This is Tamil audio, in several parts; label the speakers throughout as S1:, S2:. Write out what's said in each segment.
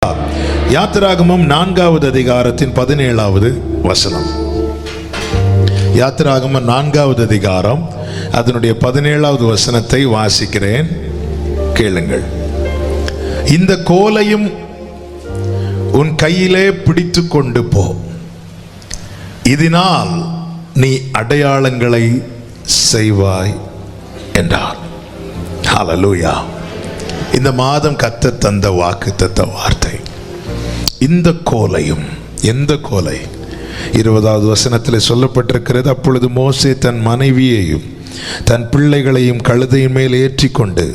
S1: யாத்திராகமம் 4வது அதிகாரத்தின் 17வது வசனம். யாத்திராகமம் 4வது அதிகாரம் அதனுடைய 17வது வசனத்தை வாசிக்கிறேன், கேளுங்கள். இந்த கோலையும் உன் கையிலே பிடித்து கொண்டு போ, இதனால் நீ அடையாளங்களை செய்வாய் என்றார். ஹல்லேலூயா. இந்த மாதம் கர்த்தர் தந்த வாக்குத்தத்த வார்த்தை. இந்த கோலையும், எந்த கோலை? 20வது வசனத்தில் சொல்லப்பட்டிருக்கிறது, அப்பொழுது மோசே தன் மனைவியையும் தன் பிள்ளைகளையும் கழுதையின் மேல் ஏற்றிக்கொண்டு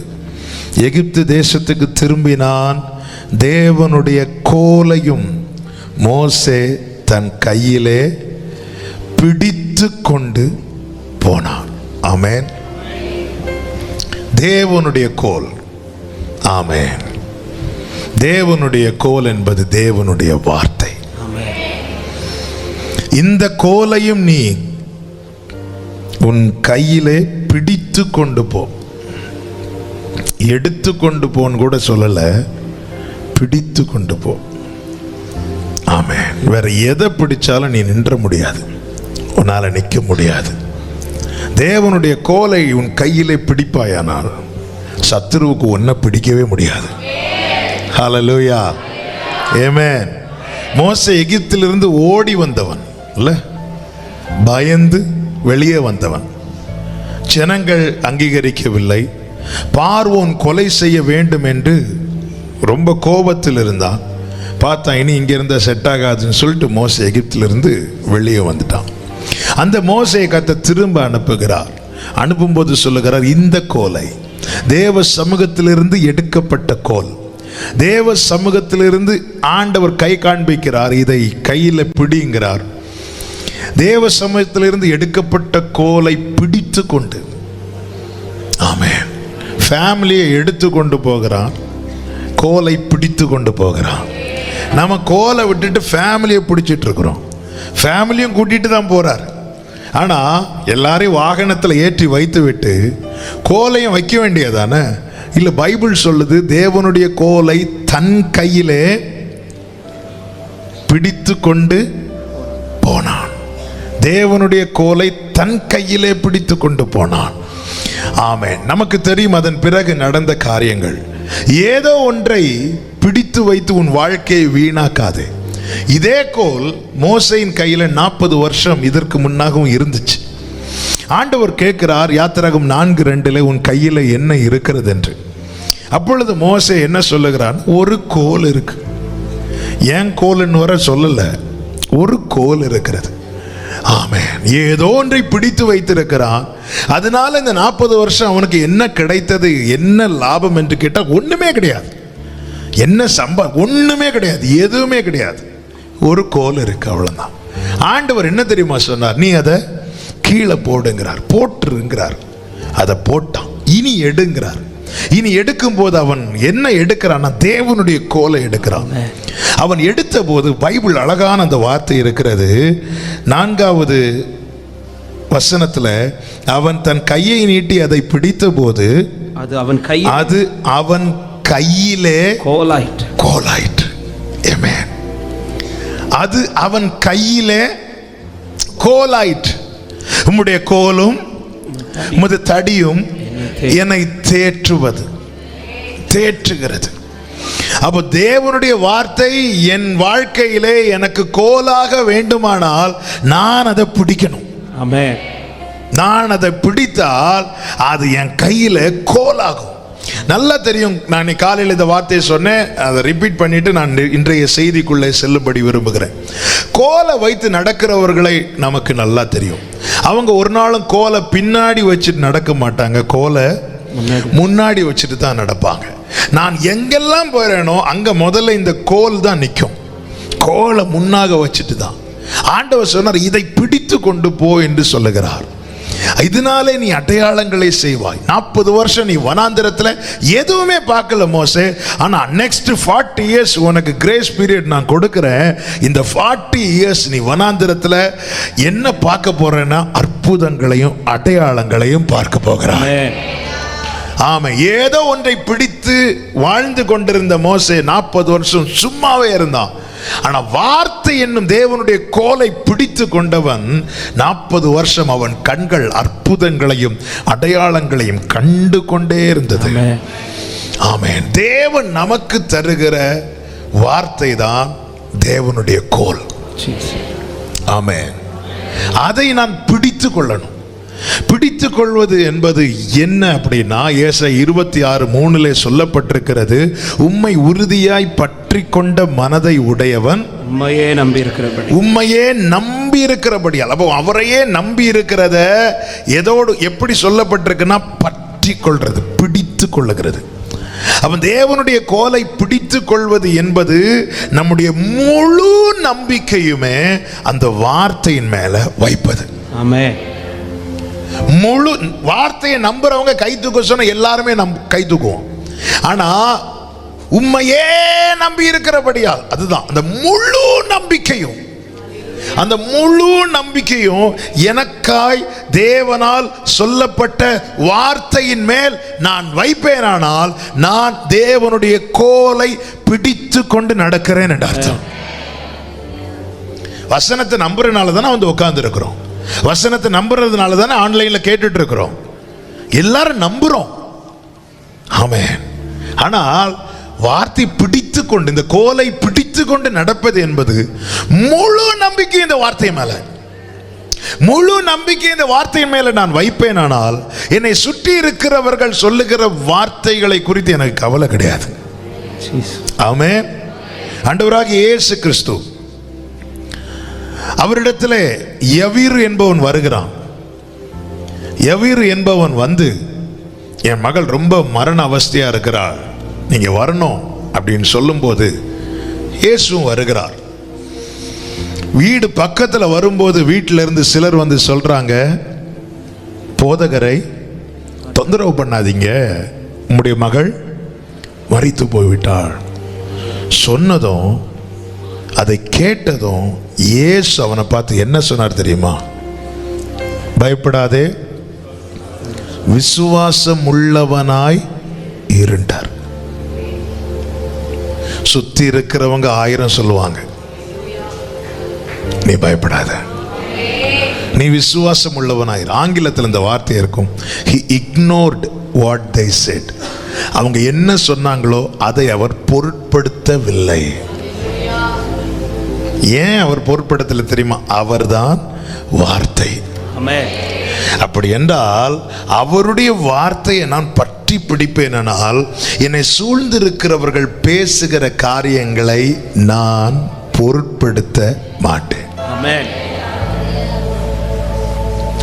S1: எகிப்து தேசத்துக்கு திரும்பினான். தேவனுடைய கோலையும் மோசே தன் கையிலே பிடித்து கொண்டு போனான். ஆமென். தேவனுடைய கோல். ஆமென். தேவனுடைய கோல் என்பது தேவனுடைய வார்த்தை. இந்த கோலையும் நீ உன் கையிலே பிடித்து கொண்டு போ. எடுத்து கொண்டு போன்னு கூட சொல்லல, பிடித்து கொண்டு போ. ஆமென். வேற எதை பிடிச்சாலும் நீ நின்ற முடியாது, உன்னால நிற்க முடியாது. தேவனுடைய கோலை உன் கையிலே பிடிப்பாயானால் சத்துருவுக்கு ஒன்றை பிடிக்கவே முடியாது. ஹல்லேலூயா. ஆமென். மோசே எகிப்திலிருந்து ஓடி வந்தவன் இல்ல, பயந்து வெளியே வந்தவன். ஜனங்கள் அங்கீகரிக்கவில்லை. பார்வோன் கொலை செய்ய வேண்டும் என்று ரொம்ப கோபத்தில் இருந்தான். பார்த்தா இனி இங்க இருந்த செட் ஆகாதுன்னு சொல்லிட்டு மோசே எகிப்திலிருந்து வெளியே வந்துட்டான். அந்த மோசையை கர்த்தர் திரும்ப அனுப்புகிறார். அனுப்பும்போது சொல்லுகிறார், இந்த கோலை தேவ சமூகத்திலிருந்து எடுக்கப்பட்ட கோல். தேவ சமூகத்திலிருந்து ஆண்டவர் கை காண்பிக்கிறார், இதை கையில் பிடிங்கிறார். தேவ சமூகத்திலிருந்து எடுக்கப்பட்ட கோலை பிடித்து கொண்டு, ஆமென், ஃபேமிலியை எடுத்து கொண்டு போகிறான், கோலை பிடித்து கொண்டு போகிறான். நம்ம கோலை விட்டுட்டு ஃபேமிலியை பிடிச்சிட்டு இருக்கிறோம். ஃபேமிலியும் கூட்டிட்டு தான் போறார். ஆனா எல்லாரையும் வாகனத்தில் ஏற்றி வைத்து விட்டு கோலையும் வைக்க வேண்டியதானே? இல்ல, பைபிள் சொல்லுது தேவனுடைய கோலை தன் கையிலே பிடித்து கொண்டு போனான். தேவனுடைய கோலை தன் கையிலே பிடித்து கொண்டு போனான். ஆமென். நமக்கு தெரியும் அதன் பிறகு நடந்த காரியங்கள். ஏதோ ஒன்றை பிடித்து வைத்து உன் வாழ்க்கையை வீணாக்காதே. இதே கோல் மோசையின் கையில 40 வருஷம் இதற்கு முன்னாகவும் இருந்துச்சு. ஆண்டவர் கேட்கிறார், யாத்திராகமம் 4:2 உன் கையில என்ன இருக்கிறது என்று. அப்பொழுது மோசே என்ன சொல்லுகிறான்? ஒரு கோல் இருக்கு. ஏன் கோல்னு வர சொல்லல, ஒரு கோல் இருக்கிறது. ஆமென். ஏதோ ஒன்றை பிடித்து வைத்திருக்கிறான். அதனால இந்த 40 வருஷம் அவனுக்கு என்ன கிடைத்தது, என்ன லாபம் என்று கேட்டால் ஒண்ணுமே கிடையாது. என்ன ஒண்ணுமே கிடையாது, எதுவுமே கிடையாது. ஒரு கோல் இருக்கு, அவ்வளவுதான். ஆண்டவர் என்ன தெரியுமா சொன்னார்? நீ அதை கீழே போடுங்கிறார். போட்டுருங்கிறார். அதை போட்டான். இனி எடுங்கிறார். இனி எடுக்கும் போது அவன் என்ன எடுக்கிறான்? தேவனுடைய கோலை எடுக்கிறான். அவன் எடுத்த போது பைபிள் அழகான அந்த வார்த்தை இருக்கிறது. 4வது வசனத்துல, அவன் தன் கையை நீட்டி அதை பிடித்த போது அது அவன் கையிலே கோலாயிற்று. ஆமென். அது அவன் கையிலே கோலாயிற்று. உம்முடைய கோலும் உமது தடியும் என்னை தேற்றுகிறது. அப்போ தேவனுடைய வார்த்தை என் வாழ்க்கையிலே எனக்கு கோலாக வேண்டுமானால் நான் அதை பிடிக்கணும். ஆமென். நான் அதை பிடித்தால் அது என் கையில கோலாகும். நல்லா தெரியும். நான் காலையில் இந்த வார்த்தையை சொன்னேன், அதை ரிப்பீட் பண்ணிட்டு நான் இன்றைய செய்திக்குள்ளே செல்லும்படி விரும்புகிறேன். கோலை வைத்து நடக்கிறவர்களை நமக்கு நல்லா தெரியும். அவங்க ஒரு நாளும் கோலை பின்னாடி வச்சுட்டு நடக்க மாட்டாங்க, கோலை முன்னாடி வச்சுட்டு தான் நடப்பாங்க. நான் எங்கெல்லாம் போறேனோ அங்க முதல்ல இந்த கோல் தான் நிற்கும். கோலை முன்னாக வச்சுட்டு தான் ஆண்டவர் சொன்னார், இதை பிடித்து கொண்டு போ என்று சொல்லுகிறார். இதனாலே நீ அடையாளங்களை செய்வாய். 40 வருஷம் நீ வனாந்திரத்தில் எதுவுமே பார்க்கல மோசே. ஆனா நெக்ஸ்ட் 40 இயர்ஸ் உனக்கு கிரேஸ் பீரியட் நான் கொடுக்கிறேன். இந்த 40 இயர்ஸ் நீ வனாந்திரத்தில் என்ன பார்க்க போறேன்னா அற்புதங்களையும் அடையாளங்களையும் பார்க்க போகிறாய். ஆமா, ஏதோ ஒன்றை பிடித்து வாழ்ந்து கொண்டிருந்த மோசே 40 வருஷம் சும்மாவே இருந்தான். ஆனா வார்த்தை என்னும் தேவனுடைய கோலை பிடித்து கொண்டவன் 40 வருஷம் அவன் கண்கள் அற்புதங்களையும் அடையாளங்களையும் கண்டு கொண்டே இருந்தது. ஆமென். தேவன் நமக்கு தருகிற வார்த்தை தான் தேவனுடைய கோல். ஆமென். அதை நான் பிடித்து கொள்ளணும். பிடித்து கொள்வது என்பது என்ன அப்படின்னா, ஏசாயா 26:3 சொல்லப்பட்டிருக்கிறது, உம்மை உறுதியாய் பற்றி கொண்ட மனதை உடையவன் உம்மையே நம்பி இருக்கிறபடியால். அப்போ அவரையே நம்பி இருக்கிறத எதோடு எப்படி சொல்லப்பட்டிருக்குன்னா, பற்றி கொள்றது, பிடித்து கொள்ளுகிறது. அவன் தேவனுடைய கோலை பிடித்து கொள்வது என்பது நம்முடைய முழு நம்பிக்கையுமே அந்த வார்த்தையின் மேல வைப்பது. ஆமென். முழு வார்த்தையை நம்புறவங்க கை தூக்க சொன்ன எல்லாருமே கை தூக்குவோம். ஆனா உண்மையே நம்பி இருக்கிறபடியால், அதுதான் அந்த முழு நம்பிக்கையும். அந்த முழு நம்பிக்கையும் எனக்காய் தேவனால் சொல்லப்பட்ட வார்த்தையின் மேல் நான் வைப்பேனானால் நான் தேவனுடைய கோலை பிடித்து கொண்டு நடக்கிறேன் என்று அர்த்தம். வசனத்தை நம்புறதுனால தானே வந்து உட்கார்ந்து இருக்கிறோம். வசனத்தை நம்புறதுனால தானே ஆன்லைன்ல கேட்டுட்டு இருக்கிறோம். எல்லாரும் நம்புறோம். ஆமென். ஆனால் வார்த்தை பிடித்து கொண்டு, இந்த கோலை பிடித்து கொண்டு நடப்பது என்பது முழு நம்பிக்கை இந்த வார்த்தை மேல, முழு நம்பிக்கை இந்த வார்த்தையின் மேல நான் வைப்பேனானால் என்னை சுற்றி இருக்கிறவர்கள் சொல்லுகிற வார்த்தைகளை குறித்து எனக்கு கவலை கிடையாது. ஆமென். ஆண்டவராகிய இயேசு கிறிஸ்து அவரிடத்தில் யவீரு என்பவன் வருகிறான். யவீரு என்பவன் வந்து, என் மகள் ரொம்ப மரண அவஸ்தையா இருக்கிறாள், நீங்க வரணும் அப்படின்னு சொல்லும்போது இயேசுவும் வருகிறார். வீடு பக்கத்தில் வரும்போது வீட்டில இருந்து சிலர் வந்து சொல்றாங்க, போதகரை தொந்தரவு பண்ணாதீங்க, உம்முடைய மகள் மரித்து போய்விட்டாள். சொன்னதும் அதை கேட்டதும் இயேசு அவனை பார்த்து என்ன சொன்னார் தெரியுமா? பயப்படாதே, விசுவாசம் உள்ளவனாய் இருந்தார். சுத்தி இருக்கிறவங்க 1000 சொல்லுவாங்க, நீ பயப்படாத, நீ விசுவாசம் உள்ளவனாய். ஆங்கிலத்தில் இந்த வார்த்தை இருக்கும், he ignored what they said. அவங்க என்ன சொன்னாங்களோ அதை அவர் பொருட்படுத்தவில்லை. ஏன் அவர் பொருட்படுத்தல தெரியுமா? அவர்தான் வார்த்தை. அப்படி என்றால் அவருடைய வார்த்தையை நான் பற்றி பிடிப்பேனால் என்னை சூழ்ந்திருக்கிறவர்கள் பேசுகிற காரியங்களை நான் பொருட்படுத்த மாட்டேன்.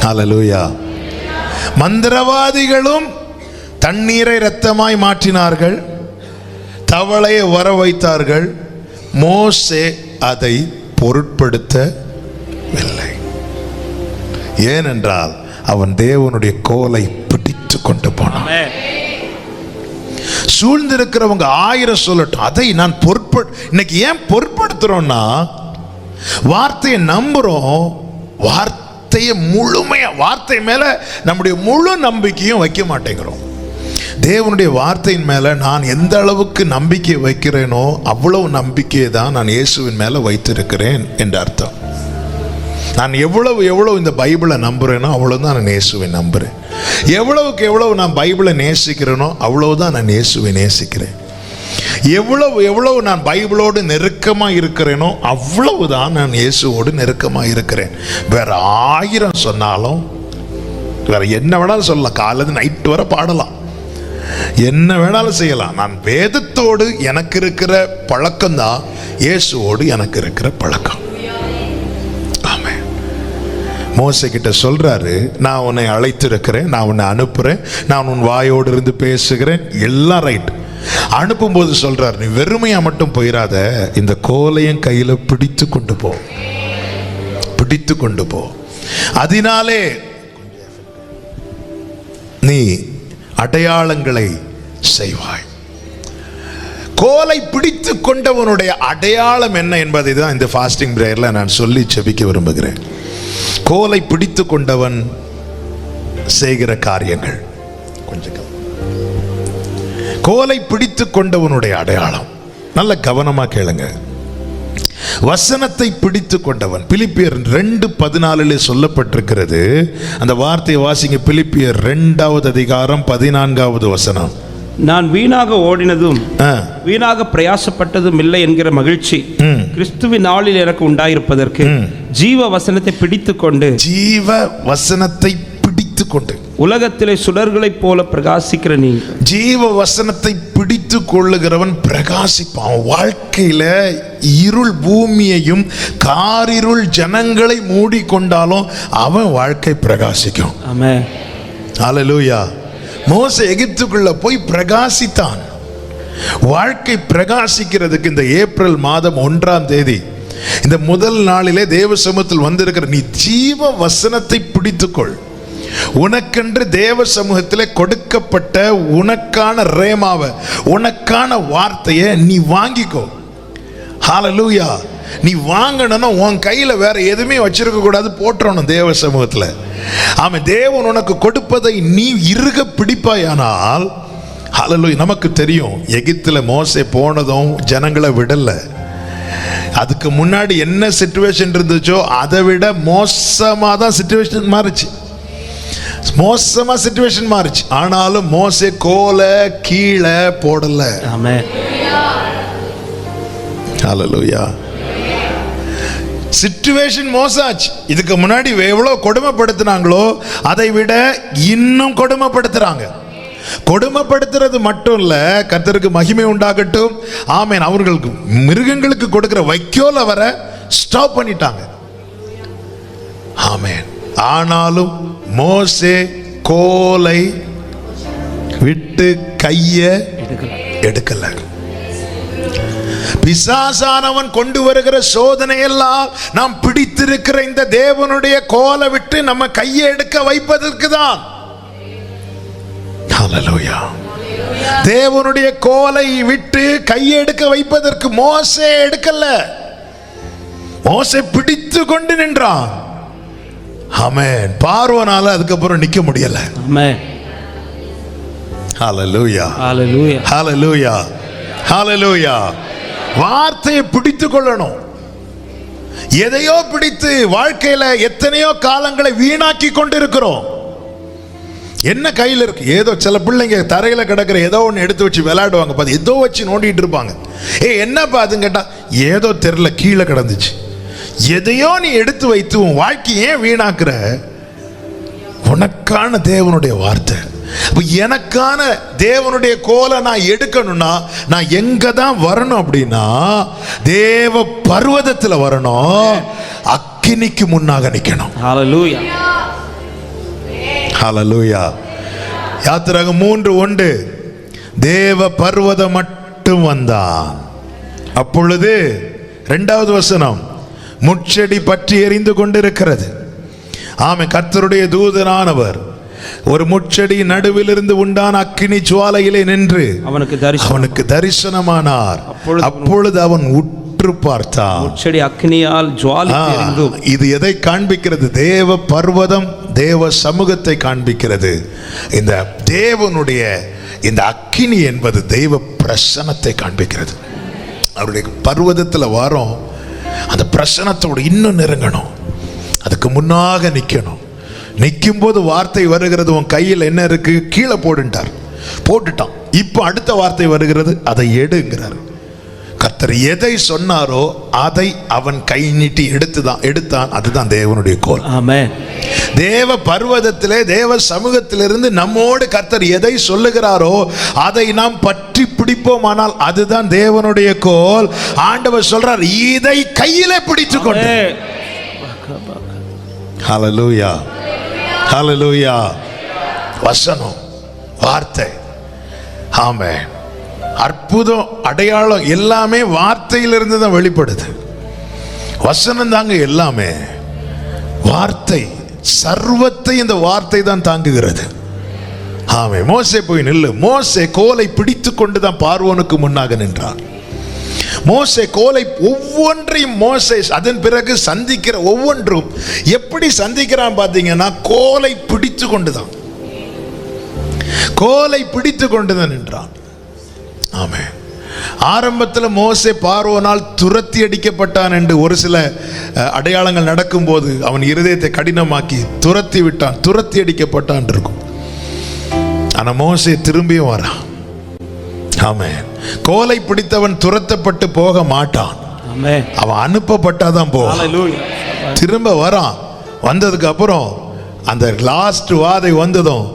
S1: ஹல்லேலூயா. மந்திரவாதிகளும் தண்ணீரை இரத்தமாய் மாற்றினார்கள், தவளையை வர வைத்தார்கள். மோசே அதை பொருட்படுத்தவில்லை. ஏனென்றால் அவன் தேவனுடைய கோலை பிடித்து கொண்டு போனான். சூழ்ந்திருக்கிறவங்க 1000 சொல்லட்டும், அதை நான் இன்னைக்கு ஏன் பொருட்படுத்துறோம்னா, வார்த்தையை நம்புறோம், வார்த்தையை முழுமையா, வார்த்தை மேல நம்முடைய முழு நம்பிக்கையும் வைக்க மாட்டேங்கிறோம். தேவனுடைய வார்த்தையின் மேல நான் எந்த அளவுக்கு நம்பிக்கை வைக்கிறேனோ அவ்வளவு நம்பிக்கையை தான் நான் இயேசுவின் மேல வைத்திருக்கிறேன் என்ற அர்த்தம். நான் எவ்வளவு இந்த பைபிளை நம்புறேனோ அவ்வளவுதான் நான் இயேசுவை நம்புறேன். எவ்வளவு நான் பைபிளை நேசிக்கிறேனோ அவ்வளவுதான் நான் இயேசுவை நேசிக்கிறேன். எவ்வளவு நான் பைபிளோடு நெருக்கமா இருக்கிறேனோ அவ்வளவுதான் நான் இயேசுவோடு நெருக்கமா இருக்கிறேன். வேற 1000 சொன்னாலும், வேற என்ன வேணாலும் சொல்லலாம், காலையில நைட்டு வரை பாடலாம், என்ன வேணாலும் செய்யலாம். நான் வேதத்தோடு எனக்கு இருக்கிற பழக்கம் தான் இயேசுவோடு எனக்கு இருக்கிற பழக்கம். ஆமென். மோசே கிட்ட சொல்றாரு, நான் உன்னை அழைத்திருக்கிறேன், நான் உன்னை அனுப்புறேன், நான் உன் வாயோடு இருந்து பேசுகிறேன், எல்லாம் ரைட். அனுப்பும்போது சொல்றாரு, நீ வெறுமையா மட்டும் போயிடாத, இந்த கோலையும் கையில பிடித்து கொண்டு போ, பிடித்து கொண்டு போ. அதனாலே நீ அடையாளங்களை செய்வாய். கோலை பிடித்து கொண்டவனுடைய அடையாளம் என்ன என்பதை தான் இந்த ஃபாஸ்டிங் பிரேயர்ல நான் சொல்லி ஜெபிக்க விரும்புகிறேன். கோலை பிடித்து கொண்டவன் செய்கிற காரியங்கள் கொஞ்சம் கோலை பிடித்து கொண்டவனுடைய அடையாளம். நல்ல கவனமா கேளுங்க. வசனத்தை பிடித்து கொண்டவன். பிலிப்பியர் 2:14 சொல்லப்பட்டிருக்கிறது. அந்த வார்த்தையை வாசிங்க. பிலிப்பியர் 2வது அதிகாரம் 14வது வசனம்.
S2: நான் வீணாக ஓடினதும் வீணாக பிரயாசப்பட்டதும் இல்லை என்கிற மகிழ்ச்சி கிறிஸ்துவின் நாளில் எனக்கு உண்டாயிருப்பதற்கு ஜீவ வசனத்தை பிடித்துக்கொண்டு உலகத்திலே சுடர்களைப் போல பிரகாசிக்கிற நீ. ஜீவ வசனத்தை
S1: பிடித்து கொள்ளுகிறவன் பிரகாசிப்பான். வாழ்க்கையில இருள் பூமியையும் காரிருள் ஜனங்களை மூடிக்கொண்டாலும் அவன் வாழ்க்கை பிரகாசிக்கும்.
S2: ஆமென்.
S1: ஹல்லேலூயா. மோசே எகிப்துக்குள்ள போய் பிரகாசித்தான். வாழ்க்கை பிரகாசிக்கிறதுக்கு இந்த ஏப்ரல் மாதம் 1ஆம் தேதி இந்த முதல் நாளிலே தேவ சமூகத்தில் வந்திருக்கிற நீ ஜீவ வசனத்தை பிடித்துக்கொள். உனக்கென்று தேவ சமூகத்திலே கொடுக்கப்பட்ட உனக்கான ரேமாவை, உனக்கான வார்த்தையை நீ வாங்கிக்கோ. ஹல்லேலூயா. நீ வாங்கணும்னா உன் கையில வேற எதுவுமே வச்சிருக்க கூடாது, போற்றணும் தேவ சமூகத்தில். ஆமென். தேவன் உனக்கு கொடுப்பதை நீ இறுக பிடிப்பாயானால், ஹல்லேலூயா. நமக்கு தெரியும் எகிப்துல மோசே போனதும் ஜனங்களை விடல. அதுக்கு முன்னாடி என்ன சிச்சுவேஷன் இருந்துச்சோ அதை விட மோசமா தான் சிச்சுவேஷன் மாறிச்சு. மோசமா சிச்சுவேஷன் மாறிச்சு. ஆனாலும் மோசே கோலை கீழே போடல.
S2: ஆமென்.
S1: ஹல்லேலூயா. சிச்சுவேஷன் மோசாச்சு. இதுக்கு முன்னாடி எவ்வளவு கொடுமைப்படுத்தினாங்களோ அதை விட இன்னும் கொடுமைப்படுத்துறாங்க. கொடுமைப்படுத்துறது மட்டும் இல்ல, கர்த்தருக்கு மகிமை உண்டாகட்டும். ஆமென். அவர்களுக்கு மிருகங்களுக்கு கொடுக்கிற வைக்கோல வர ஸ்டாப் பண்ணிட்டாங்க. ஆமென். ஆனாலும் மோசே கோலை விட்டு கைய எடுக்கல. பிசாசானவன் கொண்டு வருகிற சோதனை எல்லாம் நாம் பிடித்திருக்கிற இந்த தேவனுடைய கோலை விட்டு நம்ம கையை எடுக்க வைப்பதற்கு தான். ஹல்லேலூயா. தேவனுடைய கோலை விட்டு கையை எடுக்க வைப்பதற்கு மோசே எடுக்கல. மோசே பிடித்து கொண்டு நின்றான். ஆமென். பார்வோனால அதுக்கப்புறம் நிக்க முடியல.
S2: ஆமென்.
S1: ஹல்லேலூயா.
S2: ஹல்லேலூயா.
S1: ஹல்லேலூயா. ஹல்லேலூயா. வார்த்தையை பிடித்து கொள்ளணும். எதையோ பிடித்து வாழ்க்கையில எத்தனையோ காலங்களை வீணாக்கி கொண்டிருக்கிறோம். என்ன கையில் இருக்கு? ஏதோ சில பிள்ளைங்க தரையில கிடக்கிற ஏதோ ஒன்று எடுத்து வச்சு விளையாடுவாங்க. பார்த்து ஏதோ வச்சு நோண்டிட்டு இருப்பாங்க. என்னப்பா அதுன்னு கேட்டா ஏதோ தெரியல கீழே கிடந்துச்சு. எதையோ நீ எடுத்து வைத்து உன் வாழ்க்கையை ஏன் வீணாக்குற? உனக்கான தேவனுடைய வார்த்தை. எனக்கான தேவனுடைய கோலை நான் எடுக்கணும்னா நான் எங்க தான் வரணும் அப்படின்னா தேவ பர்வதத்தில் வரணும். அக்கினிக்கு முன்னாக நிக்கணும்.
S2: ஹல்லேலூயா.
S1: ஹல்லேலூயா. யாத்திராகமம் 3:1 தேவ பர்வதம் மட்டும் வந்தான். அப்பொழுது 2வது வசனம் முட்செடி பற்றி எரிந்து கொண்டிருக்கிறது. ஆமென். கர்த்தருடைய தூதனானவர் ஒரு முட்செடி நடுவில் இருந்து உண்டான அக்கினி ஜுவாலையிலே நின்று அவனுக்கு தரிசனமானார். அப்பொழுது அவன் உற்று பார்த்தான்.
S2: முட்செடி அக்கினியால் ஜுவாலித்து.
S1: இது எதை காண்பிக்கிறது? தேவ பர்வதம் தேவ சமூகத்தை காண்பிக்கிறது. இந்த தேவனுடைய இந்த அக்கினி என்பது தெய்வ பிரசன்னத்தை காண்பிக்கிறது. அவருடைய பர்வதத்தில் வரோம், அந்த பிரசன்னத்தோடு இன்னும் நெருங்கணும். அதுக்கு முன்னாக நிற்கணும். நிற்கும் போது வார்த்தை வருகிறது, உன் கையில் என்ன இருக்கு கீழே போடுன்றார். போட்டுட்டான். இப்போ அடுத்த வார்த்தை வருகிறது, அதை எடுங்கிறார். கர்த்தர் எதை சொன்னாரோ அதை அவன் கை நீட்டி எடுத்தான். அதுதான் தேவனுடைய கோல்.
S2: ஆமென்.
S1: தேவ பர்வதத்திலே தேவ சமூகத்திலிருந்து நம்மோடு கர்த்தர் எதை சொல்லுகிறாரோ அதை நாம் பற்றி பிடிப்போமானால் அதுதான் தேவனுடைய கோல். ஆண்டவர் சொல்றார், இதை கையிலே பிடித்துக் கொண்டு. ஹல்லேலூயா. ஹல்லேலூயா. வசனம், வார்த்தை. ஆமென். அற்புதம், அடையாளம் எல்லாமே வார்த்தையிலிருந்து தான் வெளிப்படுது. வசனம் தாங்க எல்லாமே. வார்த்தை சர்வத்தை இந்த வார்த்தை தான் தாங்குகிறது. ஆமென். மோசே போய் நில்லு. மோசே கோலை பிடித்து கொண்டு தான் பார்வோனுக்கு முன்னாக நின்றார். மோசே கோலை ஒவ்வொன்றையும் மோசே அதன் பிறகு சந்திக்கிற ஒவ்வொன்றும் எப்படி சந்திக்கிறான் பார்த்தீங்கன்னா கோலை பிடித்து கொண்டுதான் நின்றான். ஆமென். ஆரம்பத்தில் மோசே பார்வோனால் துரத்தி அடிக்கப்பட்டான் என்று ஒரு சில அடையாளங்கள் நடக்கும்போது அவன் இருதயத்தை கடினமாக்கி துரத்தி அடிக்கப்பட்டான் இருக்கும். ஆனா மோசே திரும்பியும் வரான். ஆமென். கோலை பிடித்தவன் துரத்தப்பட்டு போக மாட்டான்.
S2: ஆமென்.
S1: அவன் அனுப்பப்பட்டாதான் போவான்.
S2: ஹல்லேலூயா.
S1: திரும்ப வரான். வந்ததுக்கு அப்புறம் அந்த லாஸ்ட் வாதை வந்ததும்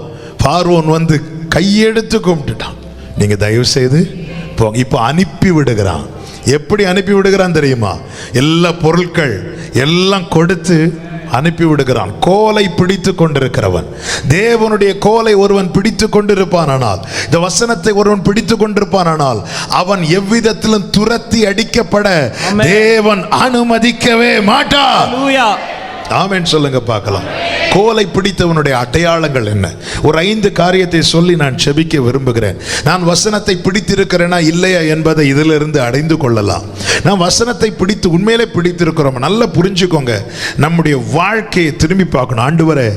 S1: பார்வோன் வந்து கையெடுத்து கும்பிட்டுட்டான். நீங்க தயவு செய்து போங்க. இப்போ அனுப்பி விடுகிறான். எப்படி அனுப்பி விடுகிறான் தெரியுமா? எல்லா பொருட்கள் எல்லாம் கொடுத்து அனுப்பி விடுகிறான். கோலை பிடித்து கொண்டிருக்கிறவன், தேவனுடைய கோலை ஒருவன் பிடித்து கொண்டிருப்பானால், இந்த வசனத்தை ஒருவன் பிடித்து கொண்டிருப்பானால், அவன் எவ்விதத்திலும் துரத்தி அடிக்கப்பட தேவன் அனுமதிக்கவே மாட்டார். ஆமென் சொல்லுங்க பார்க்கலாம். கோலை பிடித்தவனுடைய அடையாளங்கள் என்ன? ஒரு 5 காரியத்தை சொல்லி நான் செபிக்க விரும்புகிறேன். நான் வசனத்தை பிடித்திருக்கிறேனா இல்லையா என்பதை இதிலிருந்து அடைந்து கொள்ளலாம். நான் வசனத்தை பிடித்து உண்மையிலே பிடித்திருக்கிறோம். நல்லா புரிஞ்சுக்கோங்க. நம்முடைய வாழ்க்கையை திரும்பி பார்க்கணும். ஆண்டவரே,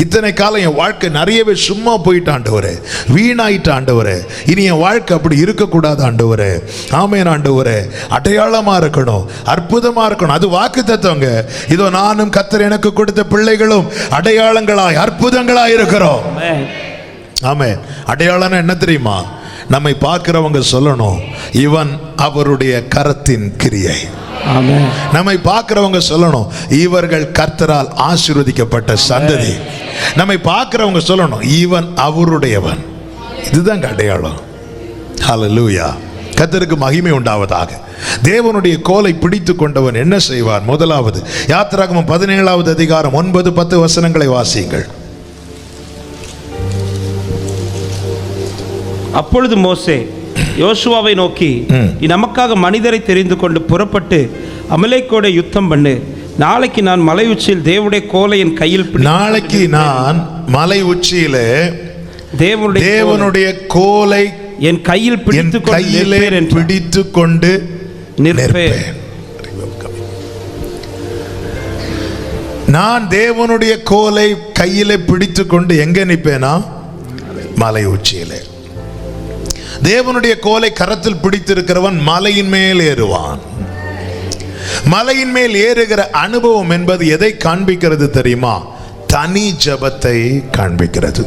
S1: இத்தனை காலம் என் வாழ்க்கை நிறையவே சும்மா போயிட்டு ஆண்டவரே, வீணாயிட்டு ஆண்டவரே, இனி என் வாழ்க்கை அப்படி இருக்கக்கூடாது ஆண்டவரே. ஆமென் ஆண்டவரே, அடையாளமா இருக்கணும், அற்புதமா இருக்கணும். அது வாக்கு தத்துவங்க. இதோ நானும் கர்த்தர் எனக்கு கொடுத்த பிள்ளைகளும் அடையாளங்களாய் அற்புதங்களாய் இருக்கிறோம். ஆமென். அடையாளம் என்ன தெரியுமா? நம்மை பார்க்கிறவங்க சொல்லணும், இவன் அவருடைய கரத்தின் கிரியை.
S2: ஆமென்.
S1: நம்மை பார்க்கிறவங்க சொல்லணும், இவர்கள் கர்த்தரால் ஆசீர்வதிக்கப்பட்ட சந்ததி. நம்மை பார்க்கிறவங்க சொல்லணும், இவன் அவருடையவன். இதுதான் அடையாளம். ஹல்லேலூயா. கர்த்தருக்கு மகிமை உண்டாவதாக. தேவனுடைய கோலை பிடித்து கொண்டவன் என்ன செய்வான்? முதலாவது, யாத்திராகமம் 17வது அதிகாரம் 9-10 வசனங்களை வாசியுங்கள்.
S2: அப்பொழுது மோசே யோசுவாவை நோக்கி, நீ நமக்காக மனிதரை தெரிந்து கொண்டு புறப்பட்டு அமலேக்கோட யுத்தம் பண்ணு. நாளைக்கு நான் மலை உச்சியில் தேவனுடைய கோலை என் கையில்
S1: நாளைக்கு நான் மலை உச்சியிலே தேவனுடைய கோலை
S2: என் கையில்
S1: பிடித்து கொண்டு நிற்பேன். நான் தேவனுடைய கோலை கையிலே பிடித்து கொண்டு எங்க நிற்பேனா? மலை உச்சியிலே. தேவனுடைய கோலை கரத்தில் பிடித்திருக்கிறவன் மலையின் மேல் ஏறுவான். மலையின் மேல் ஏறுகிற அனுபவம் என்பது எதை காண்பிக்கிறது தெரியுமா? தனி ஜெபத்தை காண்பிக்கிறது.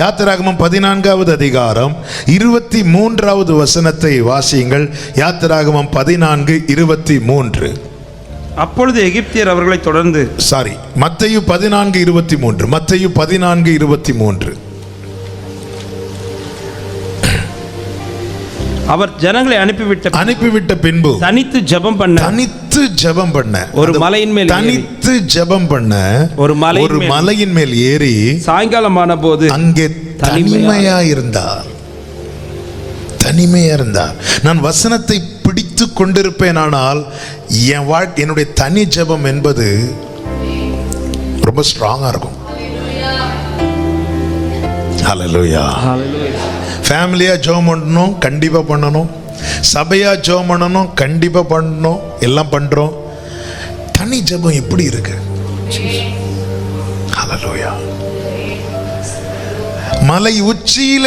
S1: யாத்திராகமம் 14வது அதிகாரம் 23வது வசனத்தை வாசியுங்கள். யாத்திராகமம் 14:23.
S2: அப்பொழுது எகிப்தியர் அவர்களை தொடர்ந்து
S1: மத்தேயு 14:23. மத்தேயு 14:23.
S2: அவர் ஜனங்களை அனுப்பிவிட்ட பின்பு தனித்து ஜெபம் பண்ண ஒரு மலையின் மேல்
S1: தனித்து ஜெபம் பண்ண ஒரு மலையின் மேல் ஏறி
S2: சாயங்காலமான போது
S1: அங்கே தனிமையா இருந்தார். நான் வசனத்தை பிடித்து கொண்டிருப்பேனானால் என் வாழ்க்கை, என்னுடைய தனி ஜெபம் என்பது ரொம்ப ஸ்ட்ராங்கா இருக்கும். ஹல்லேலூயா. ஃபேமிலியா ஜெபம் பண்ணணும், கண்டிப்பா பண்ணணும். சபையா ஜெபம் பண்ணணும், கண்டிப்பா பண்ணணும். எல்லாம் பண்றோம். தனி ஜெபம் எப்படி இருக்கு? ஹல்லேலூயா. மலை உச்சியில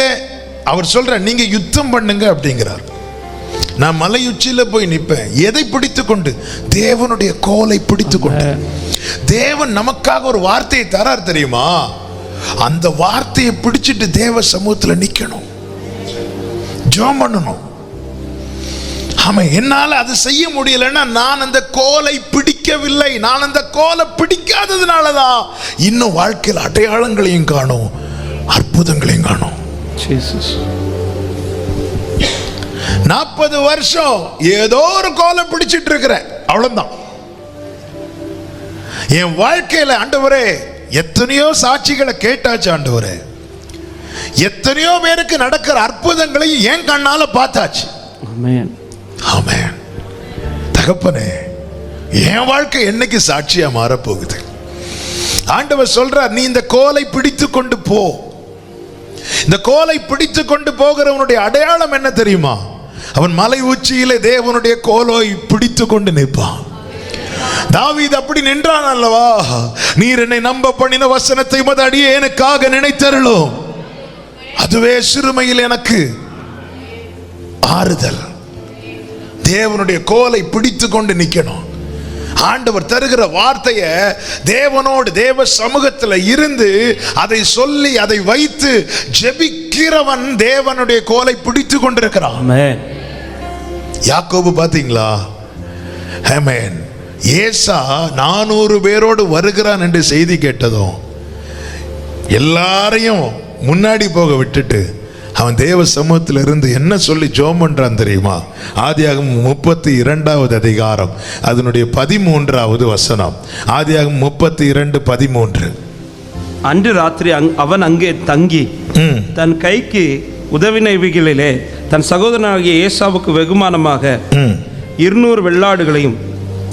S1: அவர் சொல்ற, நீங்க யுத்தம் பண்ணுங்க அப்படிங்கிறார். நான் மலை உச்சியில போய் நிற்பேன். எதை பிடித்து கொண்டு? தேவனுடைய கோலை பிடித்து கொண்டு. தேவன் நமக்காக ஒரு வார்த்தையை தரார் தெரியுமா? அந்த வார்த்தையை பிடிச்சிட்டு தேவ சமூகத்தில் நிக்கணும், ஜெபம் பண்ணணும். ஆமா, என்னால அது செய்ய முடியலன்னா நான் அந்த கோலை பிடிக்கவில்லை. நான் அந்த கோலை பிடிக்காததுனாலதான் இன்னும் வாழ்க்கையில் அடையாளங்களையும் காணும், அற்புதங்களையும் காணும். 40 வருஷம் ஏதோ ஒரு கோலை பிடிச்சிட்டு இருக்கிறேன், அவ்வளவுதான். என் வாழ்க்கையில ஆண்டவரே எத்தனையோ சாட்சிகளை கேட்டாச்சு ஆண்டவரே, எத்தனையோ பேருக்கு நடக்கிற அற்புதங்களை என் கண்ணால பார்த்தாச்சு.
S2: ஆமென்.
S1: ஆமென். தகப்பனே, என் வாழ்க்கை என்னைக்கு சாட்சியா மாறப்போகுது? ஆண்டவர் சொல்றார், நீ இந்த கோலை பிடித்து கொண்டு போ. இந்த கோலை பிடித்து கொண்டு போகிறவனுடைய அடையாளம் என்ன தெரியுமா? அவன் மலை உச்சியிலே தேவனுடைய கோலை பிடித்து கொண்டு நிற்பான். தாவீது அப்படி நின்றான் அல்லவா? நீர் என்னை நம்ப பண்ணின வசனத்தை உமது அடியேனுக்காக நினைத்தருளும். அதுவே சிறுமையில் எனக்கு ஆறுதல். தேவனுடைய கோலை பிடித்து கொண்டு நிக்கணும். ஆண்டவர் தருகிற வார்த்தையை தேவனோடு தேவ சமூகத்தில் இருந்து அதை சொல்லி அதை வைத்து ஜெபிக்கிறவன் தேவனுடைய கோலை பிடித்து கொண்டிருக்கிறான். யாக்கோபு பாத்தீங்களா? ஆமென். ஏசா 400 பேரோடு வருகிறான் என்று செய்தி கேட்டதும் எல்லாரையும் முன்னாடி போக விட்டுட்டு அவன் தேவ சமூகத்தில் இருந்து என்ன சொல்லி ஜெபம் பண்றான் தெரியுமா? ஆதியாகமம் 32வது அதிகாரம் அதனுடைய 13வது வசனம். ஆதியாகமம் 32:13.
S2: அன்று ராத்திரி அவன் அங்கே தங்கி தன் கைக்கு உதவினவைகளிலே தன் சகோதரனாகிய ஏசாவுக்கு வெகுமானமாக 200 வெள்ளாடுகளையும்